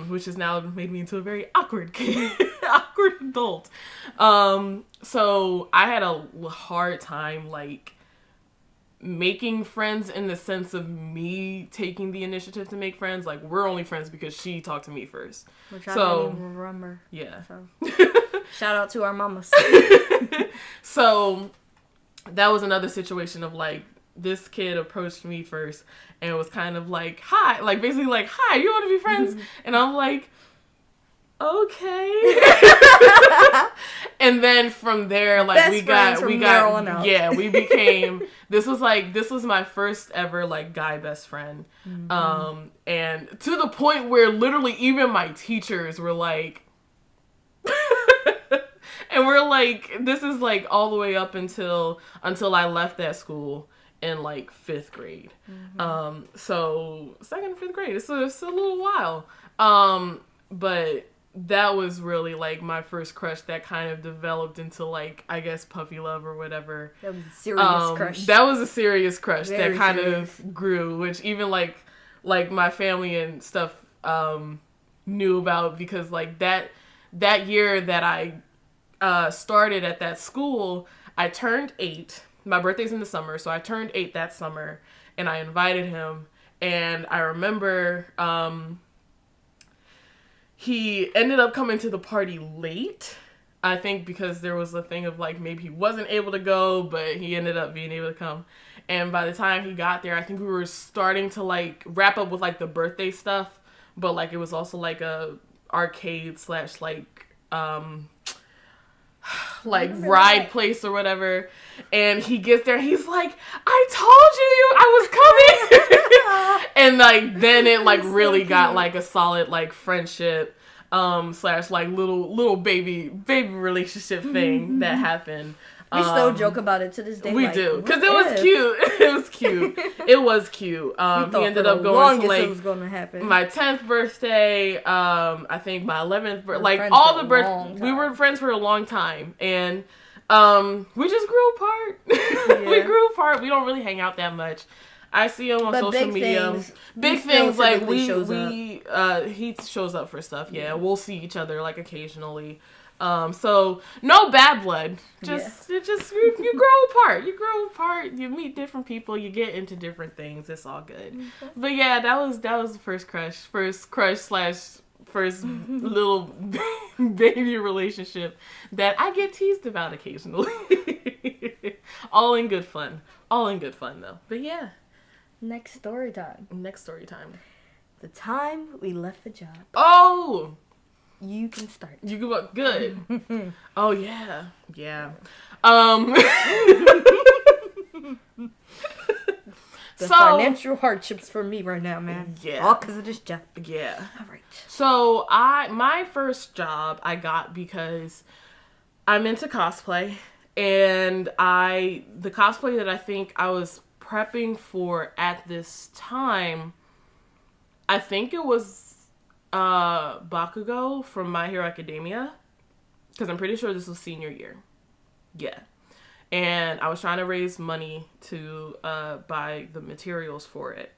which has now made me into a very awkward kid, awkward adult. So I had a hard time, like, making friends in the sense of me taking the initiative to make friends. Like, we're only friends because she talked to me first. Which I don't even remember. Yeah. So. Shout out to our mamas. So that was another situation of, like, this kid approached me first and was kind of like, hi, like, basically like, hi, you want to be friends? And I'm like, okay. And then from there, like, we became, this was my first ever, like, guy best friend. And to the point where literally even my teachers were like, and we're like, this is, like, all the way up until I left that school in, like, 5th grade. So 2nd, 5th grade, it's a little while. But that was really, like, my first crush that kind of developed into, like, I guess puppy love or whatever. That was a serious crush. That was a serious crush Very that kind serious. of grew, which even, like my family and stuff knew about, because, like, that year that I started at that school, I turned 8, my birthday's in the summer, so I turned 8 that summer, and I invited him, and I remember he ended up coming to the party late, I think because there was a thing of, like, maybe he wasn't able to go, but he ended up being able to come, and by the time he got there, I think we were starting to, like, wrap up with, like, the birthday stuff, but, like, it was also, like, a arcade / like ride place or whatever, and he gets there, he's like, I told you I was coming. And like then it like really got like a solid like friendship / like little baby relationship thing that happened. We still joke about it to this day. We do, because it was cute. It was cute. It was cute. He ended up going to like it was gonna happen. My 10th birthday. I think my 11th birthday. Like all the birthdays, we were friends for a long time, and we just grew apart. Yeah. We grew apart. We don't really hang out that much. I see him on social media. Big things like he shows up for stuff. Yeah, we'll see each other like occasionally. So no bad blood. Just you grow apart. You grow apart. You meet different people. You get into different things. It's all good. Mm-hmm. But yeah, that was the first crush / first little baby relationship that I get teased about occasionally. All in good fun. All in good fun though. But yeah. Next story time. The time we left the job. Oh. You can start. You go up good. Oh yeah. The financial hardships for me right now, man. Yeah. All because of this job. Yeah. All right. So my first job I got because I'm into cosplay, and the cosplay that I think I was prepping for at this time, I think it was Bakugo from My Hero Academia, because I'm pretty sure this was senior year. Yeah. And I was trying to raise money to buy the materials for it.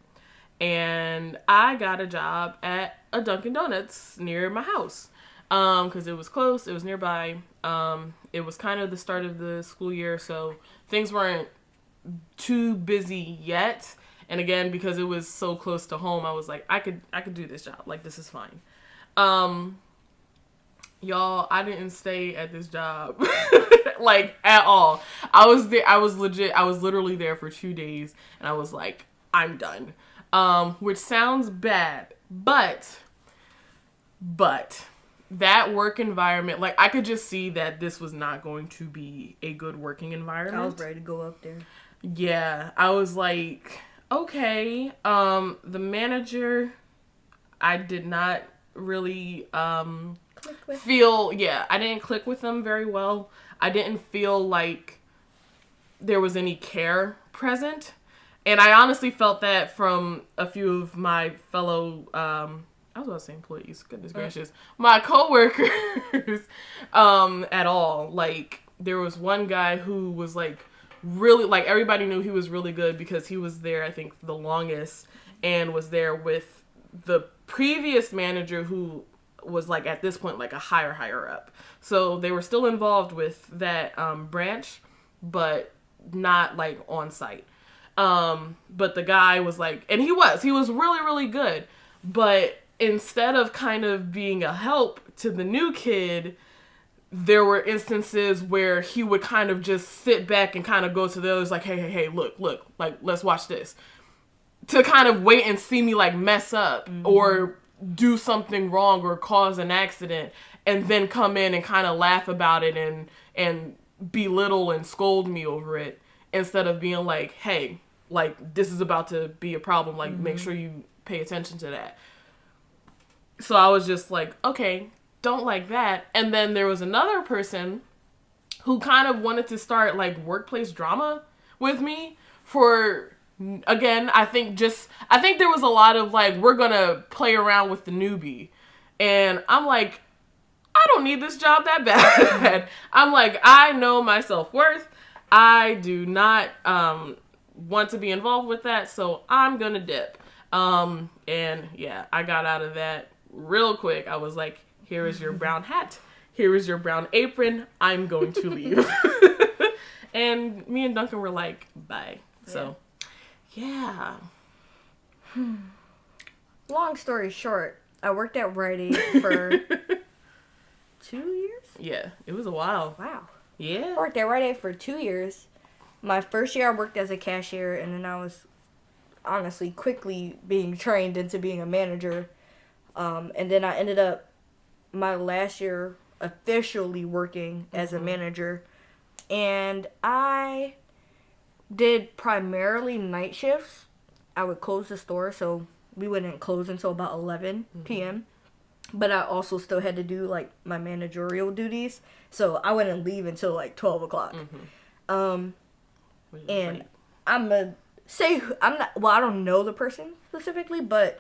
And I got a job at a Dunkin' Donuts near my house, because it was close, it was nearby. It was kind of the start of the school year, so things weren't too busy yet. And again, because it was so close to home, I was like, I could do this job. Like, this is fine. Y'all, I didn't stay at this job like at all. I was there. I was literally there for 2 days, and I was like, I'm done. Which sounds bad, but that work environment, like, I could just see that this was not going to be a good working environment. I was ready to go up there. Yeah, I was like, okay. The manager, I did not really feel, I didn't click with them very well. I didn't feel like there was any care present. And I honestly felt that from a few of my fellow, I was about to say employees, goodness gracious, my coworkers, at all. Like, there was one guy who was like, really, like, everybody knew he was really good because he was there, I think, the longest, and was there with the previous manager who was, like, at this point, like, a higher up. So they were still involved with that branch, but not, like, on site. But the guy was, like, and he was really, really good. But instead of kind of being a help to the new kid, there were instances where he would kind of just sit back and kind of go to the others like, hey, look, like, let's watch this. To kind of wait and see me, like, mess up or do something wrong or cause an accident, and then come in and kind of laugh about it and belittle and scold me over it, instead of being like, hey, like, this is about to be a problem. Like, make sure you pay attention to that. So I was just like, okay, don't like that. And then there was another person who kind of wanted to start, like, workplace drama with me for, again, I think there was a lot of, like, we're gonna play around with the newbie. And I'm like, I don't need this job that bad. I'm like, I know my self-worth. I do not want to be involved with that, so I'm gonna dip. And yeah, I got out of that real quick. I was like, here is your brown hat. Here is your brown apron. I'm going to leave. And me and Duncan were like, bye. So, yeah. Long story short, I worked at Rite Aid for 2 years? Yeah, it was a while. Wow. Yeah. I worked at Rite Aid for 2 years. My first year I worked as a cashier, and then I was honestly quickly being trained into being a manager. And then I ended up my last year officially working as a manager. And I did primarily night shifts. I would close the store, so we wouldn't close until about 11 p.m. But I also still had to do, like, my managerial duties. So I wouldn't leave until, like, 12 o'clock. And I'm not, well, I don't know the person specifically, but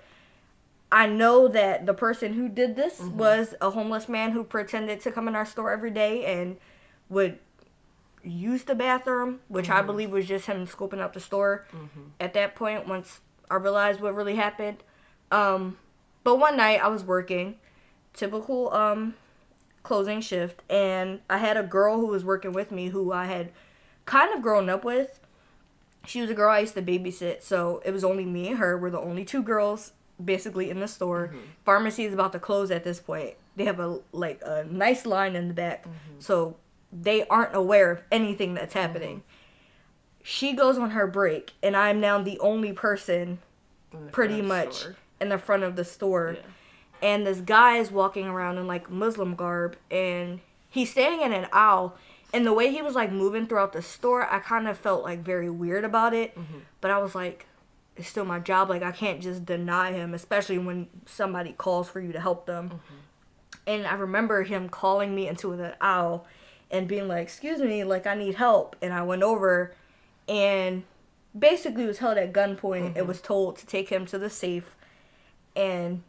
I know that the person who did this was a homeless man who pretended to come in our store every day and would use the bathroom, which I believe was just him scoping out the store at that point once I realized what really happened. But one night I was working, typical closing shift, and I had a girl who was working with me who I had kind of grown up with. She was a girl I used to babysit, so it was only me and her. We're the only two girls basically in the store. Pharmacy is about to close at this point. They have a nice line in the back, so they aren't aware of anything that's happening. She goes on her break, and I'm now the only person pretty much in the front of the store. And this guy is walking around in like Muslim garb, and he's standing in an aisle. And the way he was like moving throughout the store, I kind of felt like very weird about it. But I was like, it's still my job. Like, I can't just deny him, especially when somebody calls for you to help them. And I remember him calling me into the aisle and being like, excuse me, like, I need help. And I went over and basically was held at gunpoint and was told to take him to the safe and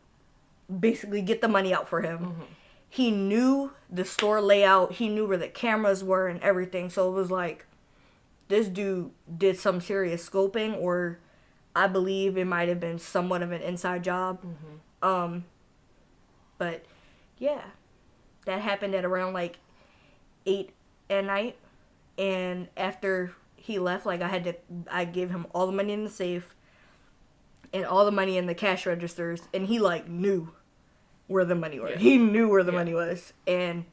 basically get the money out for him. He knew the store layout. He knew where the cameras were and everything. So it was like, this dude did some serious scoping, or I believe it might have been somewhat of an inside job. But yeah, that happened at around like 8 at night. And after he left, like, I gave him all the money in the safe and all the money in the cash registers, and he like knew where the money was. He knew where the money was. And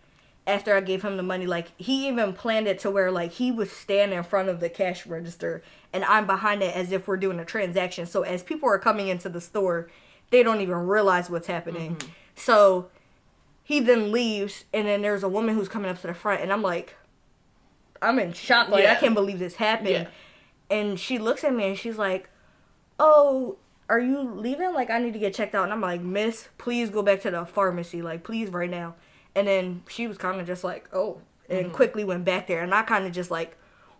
after I gave him the money, like, he even planned it to where, like, he would stand in front of the cash register and I'm behind it as if we're doing a transaction. So as people are coming into the store, they don't even realize what's happening. So he then leaves, and then there's a woman who's coming up to the front, and I'm like, I'm in shock. Like, I can't believe this happened. And she looks at me and she's like, oh, are you leaving? Like, I need to get checked out. And I'm like, miss, please go back to the pharmacy. Like, please, right now. And then she was kind of just like, oh, and quickly went back there. And I kind of just, like,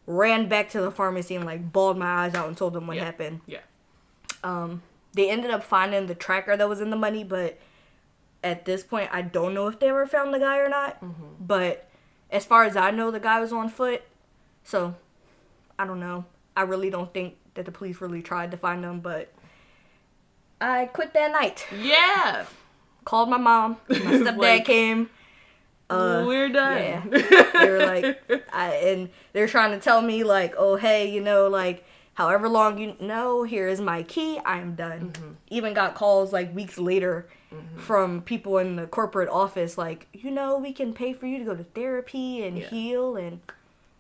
ran back to the pharmacy and, like, bawled my eyes out and told them what happened. They ended up finding the tracker that was in the money, but at this point, I don't know if they ever found the guy or not. But as far as I know, the guy was on foot. So, I don't know. I really don't think that the police really tried to find him, but I quit that night. Called my mom. My stepdad like, came. We're done. They were like, and they're trying to tell me, like, oh, hey, you know, like, however long you know, here is my key. I'm done. Even got calls, like, weeks later from people in the corporate office, like, you know, we can pay for you to go to therapy and heal. And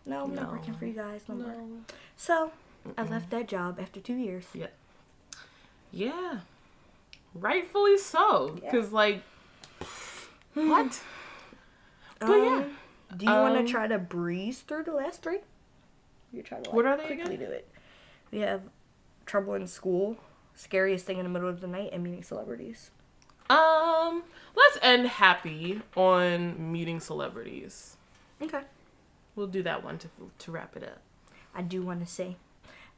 no, I'm not working for you guys no more. So I left that job after 2 years. Yeah. Rightfully so. Because, like, what? But do you want to try to breeze through the last three? You try to, like, what are they quickly again? do it. We have trouble in school, scariest thing in the middle of the night, and meeting celebrities. Let's end happy on meeting celebrities. Okay. We'll do that one to wrap it up. I do want to say,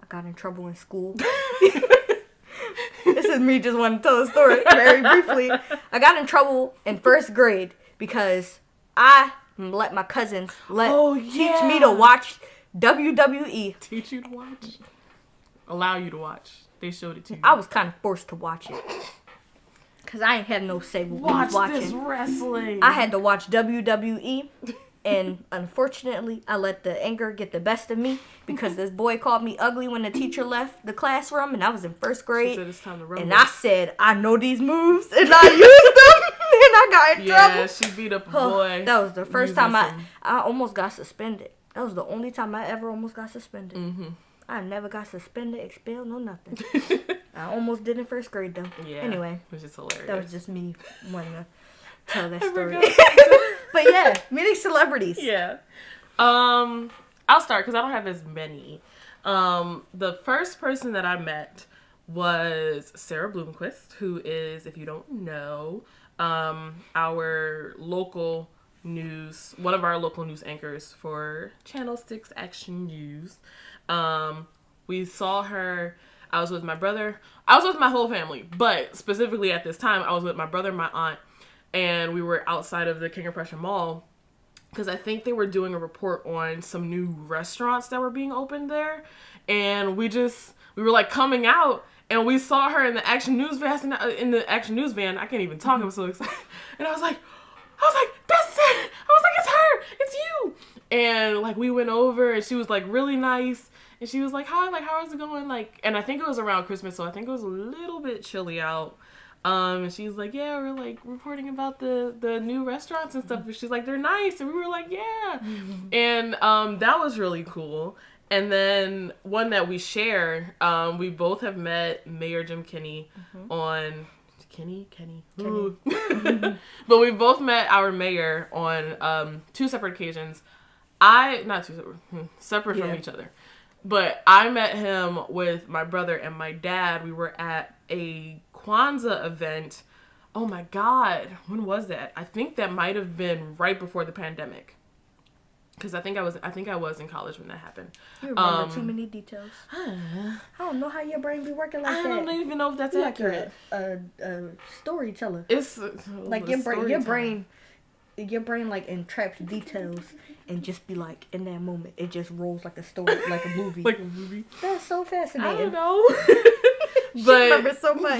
I got in trouble in school. This is me just wanting to tell a story very briefly. I got in trouble in first grade because I let my cousins teach me to watch WWE. Teach you to watch? Allow you to watch. They showed it to you. I was kind of forced to watch it. Because I ain't had no say what we was watching. Watch this wrestling. I had to watch WWE. And unfortunately, I let the anger get the best of me because this boy called me ugly when the teacher left the classroom, and I was in first grade. She said it's time to run. And I said, I know these moves, and I used them, and I got in trouble. Yeah, she beat up a boy. That was the first time I almost got suspended. That was the only time I ever almost got suspended. Mm-hmm. I never got suspended, expelled, no nothing. I almost did in first grade, though. Yeah. Anyway. Which is hilarious. That was just me wanting to tell that story. But yeah, meeting celebrities. Yeah. I'll start because I don't have as many. The first person that I met was Sarah Bloomquist, who is, if you don't know, our local news, one of our local news anchors for Channel 6 Action News. We saw her. I was with my brother. I was with my whole family, but specifically at this time, I was with my brother and my aunt, and we were outside of the King of Prussia Mall because I think they were doing a report on some new restaurants that were being opened there, and we were like coming out, and we saw her in the Action News van. I can't even talk. I'm so excited, and I was like, that's it. I was like, it's her. It's you. And like we went over, and she was like really nice. And she was like, hi, like, how is it going? Like, and I think it was around Christmas, so I think it was a little bit chilly out. And she's like, yeah, we're like reporting about the new restaurants and stuff. And she's like, they're nice. And we were like, yeah. Mm-hmm. And that was really cool. And then one that we share, we both have met Mayor Jim Kenney on Kenny. Mm-hmm. But we both met our mayor on two separate occasions. Separate from each other. But I met him with my brother and my dad. We were at a Kwanzaa event. Oh my God. When was that? I think that might have been right before the pandemic. Because I think I was in college when that happened. You remember too many details. I don't know how your brain be working like that. I don't even know if that's accurate. Like a storyteller. It's like your brain like entraps details and just be like in that moment it just rolls like a story, like a movie. Like a movie. That's so fascinating. I don't know. But remember so much.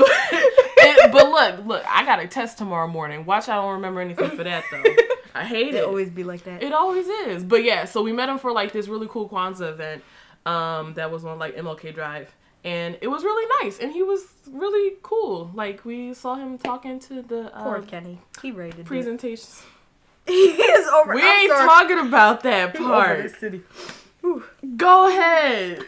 But look, I got a test tomorrow morning. Watch, I don't remember anything for that though. I hate it. It always be like that. It always is. But yeah, so we met him for like this really cool Kwanzaa event that was on like MLK Drive. And it was really nice. And he was really cool. Like we saw him talking to the poor Kenny. He rated presentations. He is over. We ain't talking about that part. Over the city. Go ahead.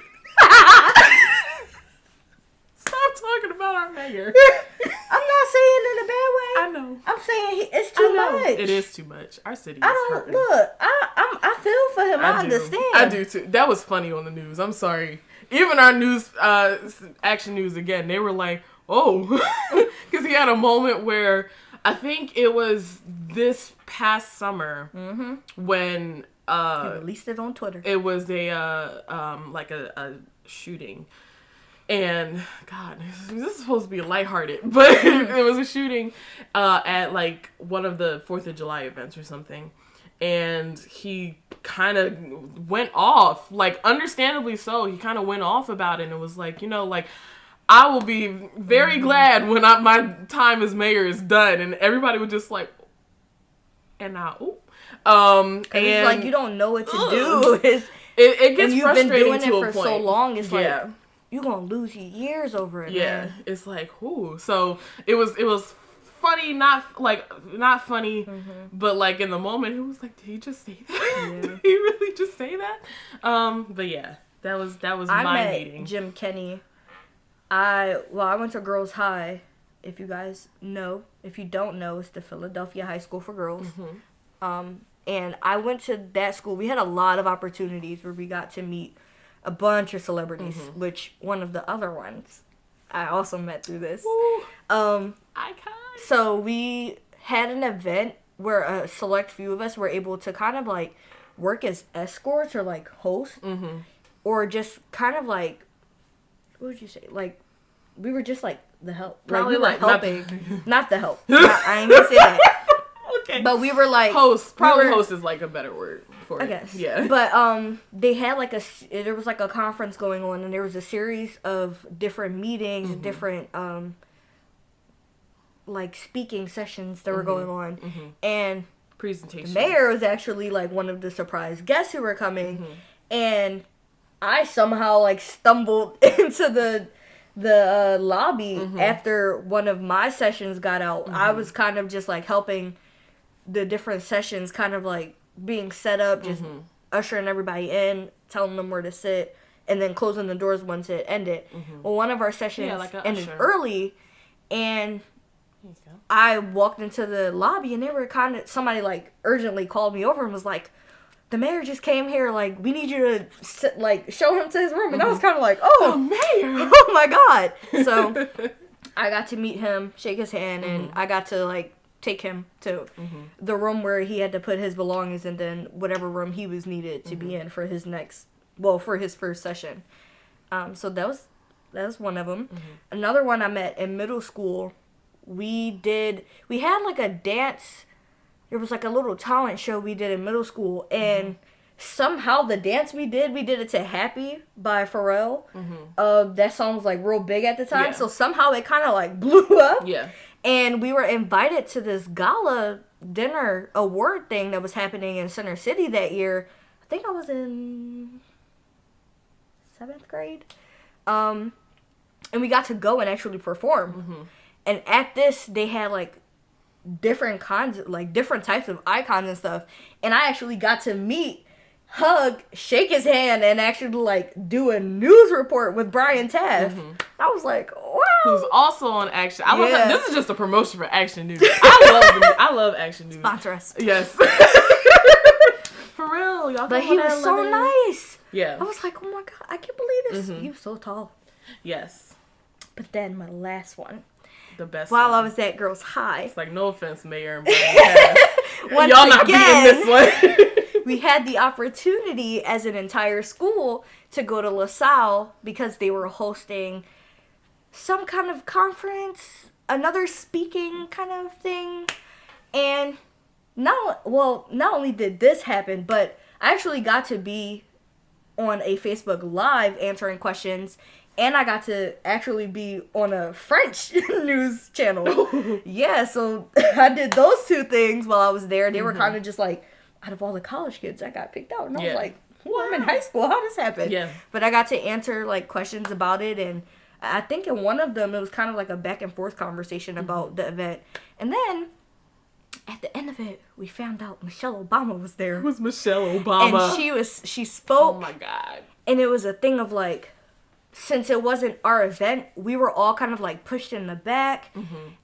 Stop talking about our mayor. I'm not saying it in a bad way. I know. I'm saying it's too much. It is too much. Our city is hurting. Look. I feel for him. I understand. I do too. That was funny on the news. I'm sorry. Even our news, Action News again, they were like, oh, because he had a moment where I think it was this past summer when he released it on Twitter. It was a shooting. And God, this is supposed to be lighthearted, but it was a shooting at like one of the 4th of July events or something. And he kind of went off, like understandably so. He kind of went off about it and it was like, you know, like I will be very glad when my time as mayor is done. And everybody was just like, and now, and it's like you don't know what to do. It gets and you've frustrating been doing to it a for point. so long. It's like you're gonna lose your years over it. Yeah, man. It's like, ooh. So it was funny, not funny, but like in the moment, it was like, did he just say that? Yeah. Did he really just say that? But yeah, that was my meeting. Jim Kenney. I went to Girls High. If you guys know, if you don't know, it's the Philadelphia High School for Girls. And I went to that school. We had a lot of opportunities where we got to meet a bunch of celebrities, which one of the other ones I also met through this. Icon. So we had an event where a select few of us were able to kind of like work as escorts or like host, or just kind of like, what would you say? Like we were just like the help. Probably we were like helping, not the help. I ain't gonna say that. Okay. But we were like host. Probably host is like a better word for it. I guess. Yeah. But they had like there was like a conference going on, and there was a series of different meetings, different like speaking sessions that were going on, and presentation. The mayor was actually like one of the surprise guests who were coming, and I somehow like stumbled into the lobby after one of my sessions got out. I was kind of just like helping the different sessions, kind of like being set up, just ushering everybody in, telling them where to sit, and then closing the doors once it ended. Well, one of our sessions ended early, and I walked into the lobby, and they were somebody like urgently called me over and was like, the mayor just came here, like, we need you to sit, like, show him to his room. And I was kind of like, oh, the mayor, oh my God. So I got to meet him, shake his hand, and I got to like take him to the room where he had to put his belongings, and then whatever room he was needed to be in for his for his first session. So that was one of them. Another one I met in middle school. We had like a dance. There was like a little talent show we did in middle school, and somehow the dance we did it to Happy by Pharrell. That song was like real big at the time, so somehow it kind of like blew up. Yeah. And we were invited to this gala dinner award thing that was happening in Center City that year. I think I was in 7th grade. And we got to go and actually perform. And at this, they had like different types of icons and stuff. And I actually got to meet, hug, shake his hand, and actually like do a news report with Bri and I. I was like, wow. Who's also on Action. I love that. This is just a promotion for Action News. I love Action News. Sponsor us. Yes. For real, y'all. But he was so nice. Yeah. I was like, oh my God, I can't believe this. He was so tall. Yes. But then my last one. The best While one. I was at Girls High. It's like, no offense, Mayor and Brian. Y'all not being this way. We had the opportunity as an entire school to go to LaSalle because they were hosting some kind of conference, another speaking kind of thing. And not only did this happen, but I actually got to be on a Facebook Live answering questions, and I got to actually be on a French news channel. Yeah, so I did those two things while I was there. They were kind of just like, out of all the college kids, I got picked out. And I was like, well, I'm in high school. How did this happen? Yeah. But I got to answer like questions about it, and I think in one of them, it was kind of like a back and forth conversation about the event. And then at the end of it, we found out Michelle Obama was there. Who's Michelle Obama? And she spoke. Oh my God. And it was a thing of like, since it wasn't our event, we were all kind of like pushed in the back.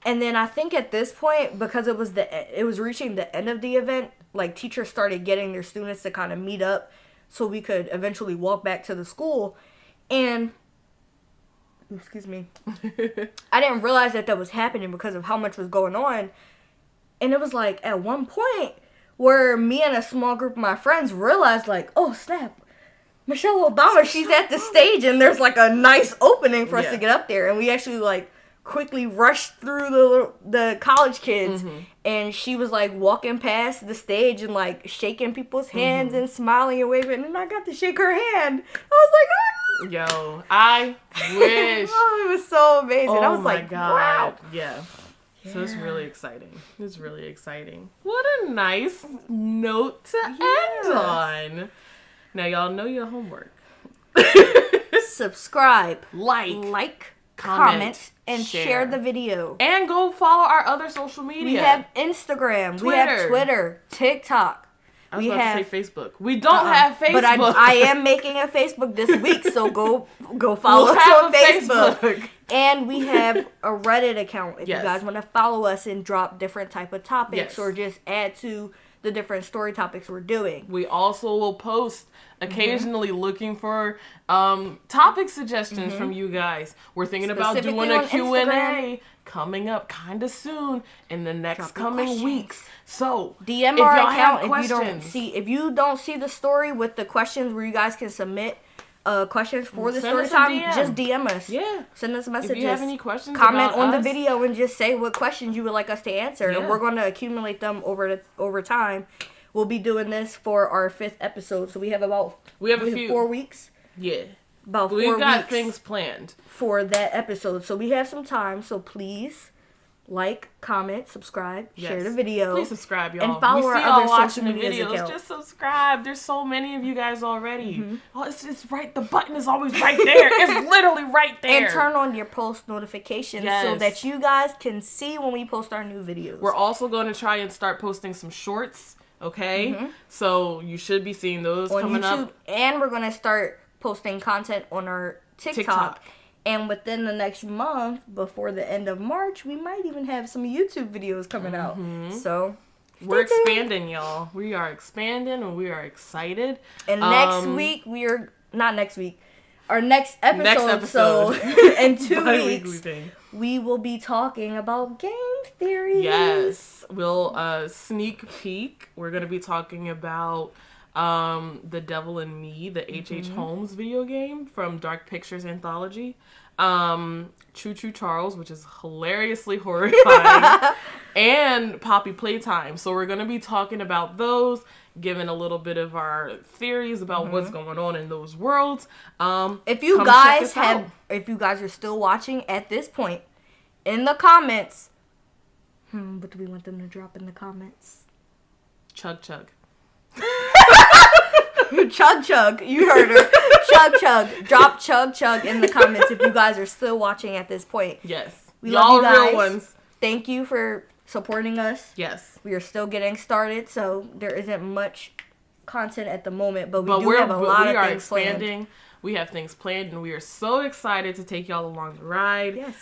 And then I think at this point, because it was reaching the end of the event, like teachers started getting their students to kind of meet up so we could eventually walk back to the school. And excuse me, I didn't realize that was happening because of how much was going on. And it was like at one point where me and a small group of my friends realized like, oh snap, Michelle Obama, she's at the stage, and there's like a nice opening for us to get up there. And we actually like quickly rushed through the college kids, and she was like walking past the stage and like shaking people's hands and smiling and waving, and I got to shake her hand. I was like, ah! Yo, I wish. Oh, it was so amazing. I was like, God. Wow. Yeah. So it's really exciting. It's really exciting. What a nice note to end on. Now, y'all know your homework. Subscribe, like, comment, and share the video. And go follow our other social media. We have Instagram. We have Twitter, TikTok. I was about to say Facebook. We don't have Facebook. But I am making a Facebook this week, so go follow us on Facebook. And we have a Reddit account if you guys want to follow us and drop different type of topics or just add to the different story topics we're doing. We also will post occasionally looking for topic suggestions from you guys. We're thinking about doing a Q&A coming up kind of soon in the next coming weeks. So DM our account if you don't see the story with the questions where you guys can submit questions for the story time, just DM us. Yeah. Send us messages. If you have any questions, comment on the video and just say what questions you would like us to answer. And we're going to accumulate them over time. We'll be doing this for our 5th episode. So we have a few 4 weeks. Yeah. About 4 weeks. We've got things planned for that episode. So we have some time. So please like, comment, subscribe, share the video. Please subscribe, y'all. And follow our other social media accounts. Just subscribe. There's so many of you guys already. Oh, it's right. The button is always right there. It's literally right there. And turn on your post notifications so that you guys can see when we post our new videos. We're also going to try and start posting some shorts, okay? So you should be seeing those on coming YouTube, up. And we're going to start posting content on our TikTok. And within the next month, before the end of March, we might even have some YouTube videos coming out. So we're expanding, y'all. We are expanding, and we are excited. And next week, our next episode. So in 2 weeks, we will be talking about game theories. Yes, we'll sneak peek. We're gonna be talking about The Devil in Me, the H.H. Holmes video game from Dark Pictures Anthology. Choo Choo Charles, which is hilariously horrifying, and Poppy Playtime. So we're going to be talking about those, giving a little bit of our theories about what's going on in those worlds. If you guys are still watching at this point, in the comments, what do we want them to drop in the comments? Chug chug. Chug chug. You heard her. Chug chug. Drop chug chug in the comments if you guys are still watching at this point. Yes. We love you guys. Real ones. Thank you for supporting us. Yes. We are still getting started, so there isn't much content at the moment, but we have a lot of things planned. We have things planned, and we are so excited to take y'all along the ride. Yes.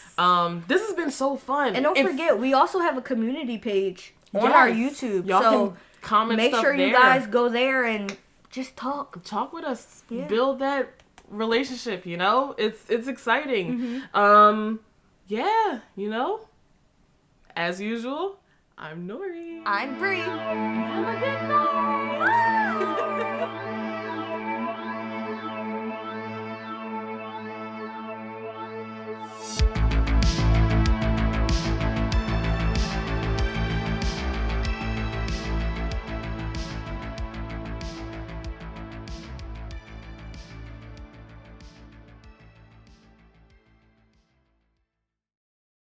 This has been so fun. And don't forget, we also have a community page on our YouTube. Y'all can comment make sure you guys go there and just talk with us. Build that relationship, you know? It's exciting. Yeah, you know? As usual, I'm Nori. I'm Bri. Have a good night.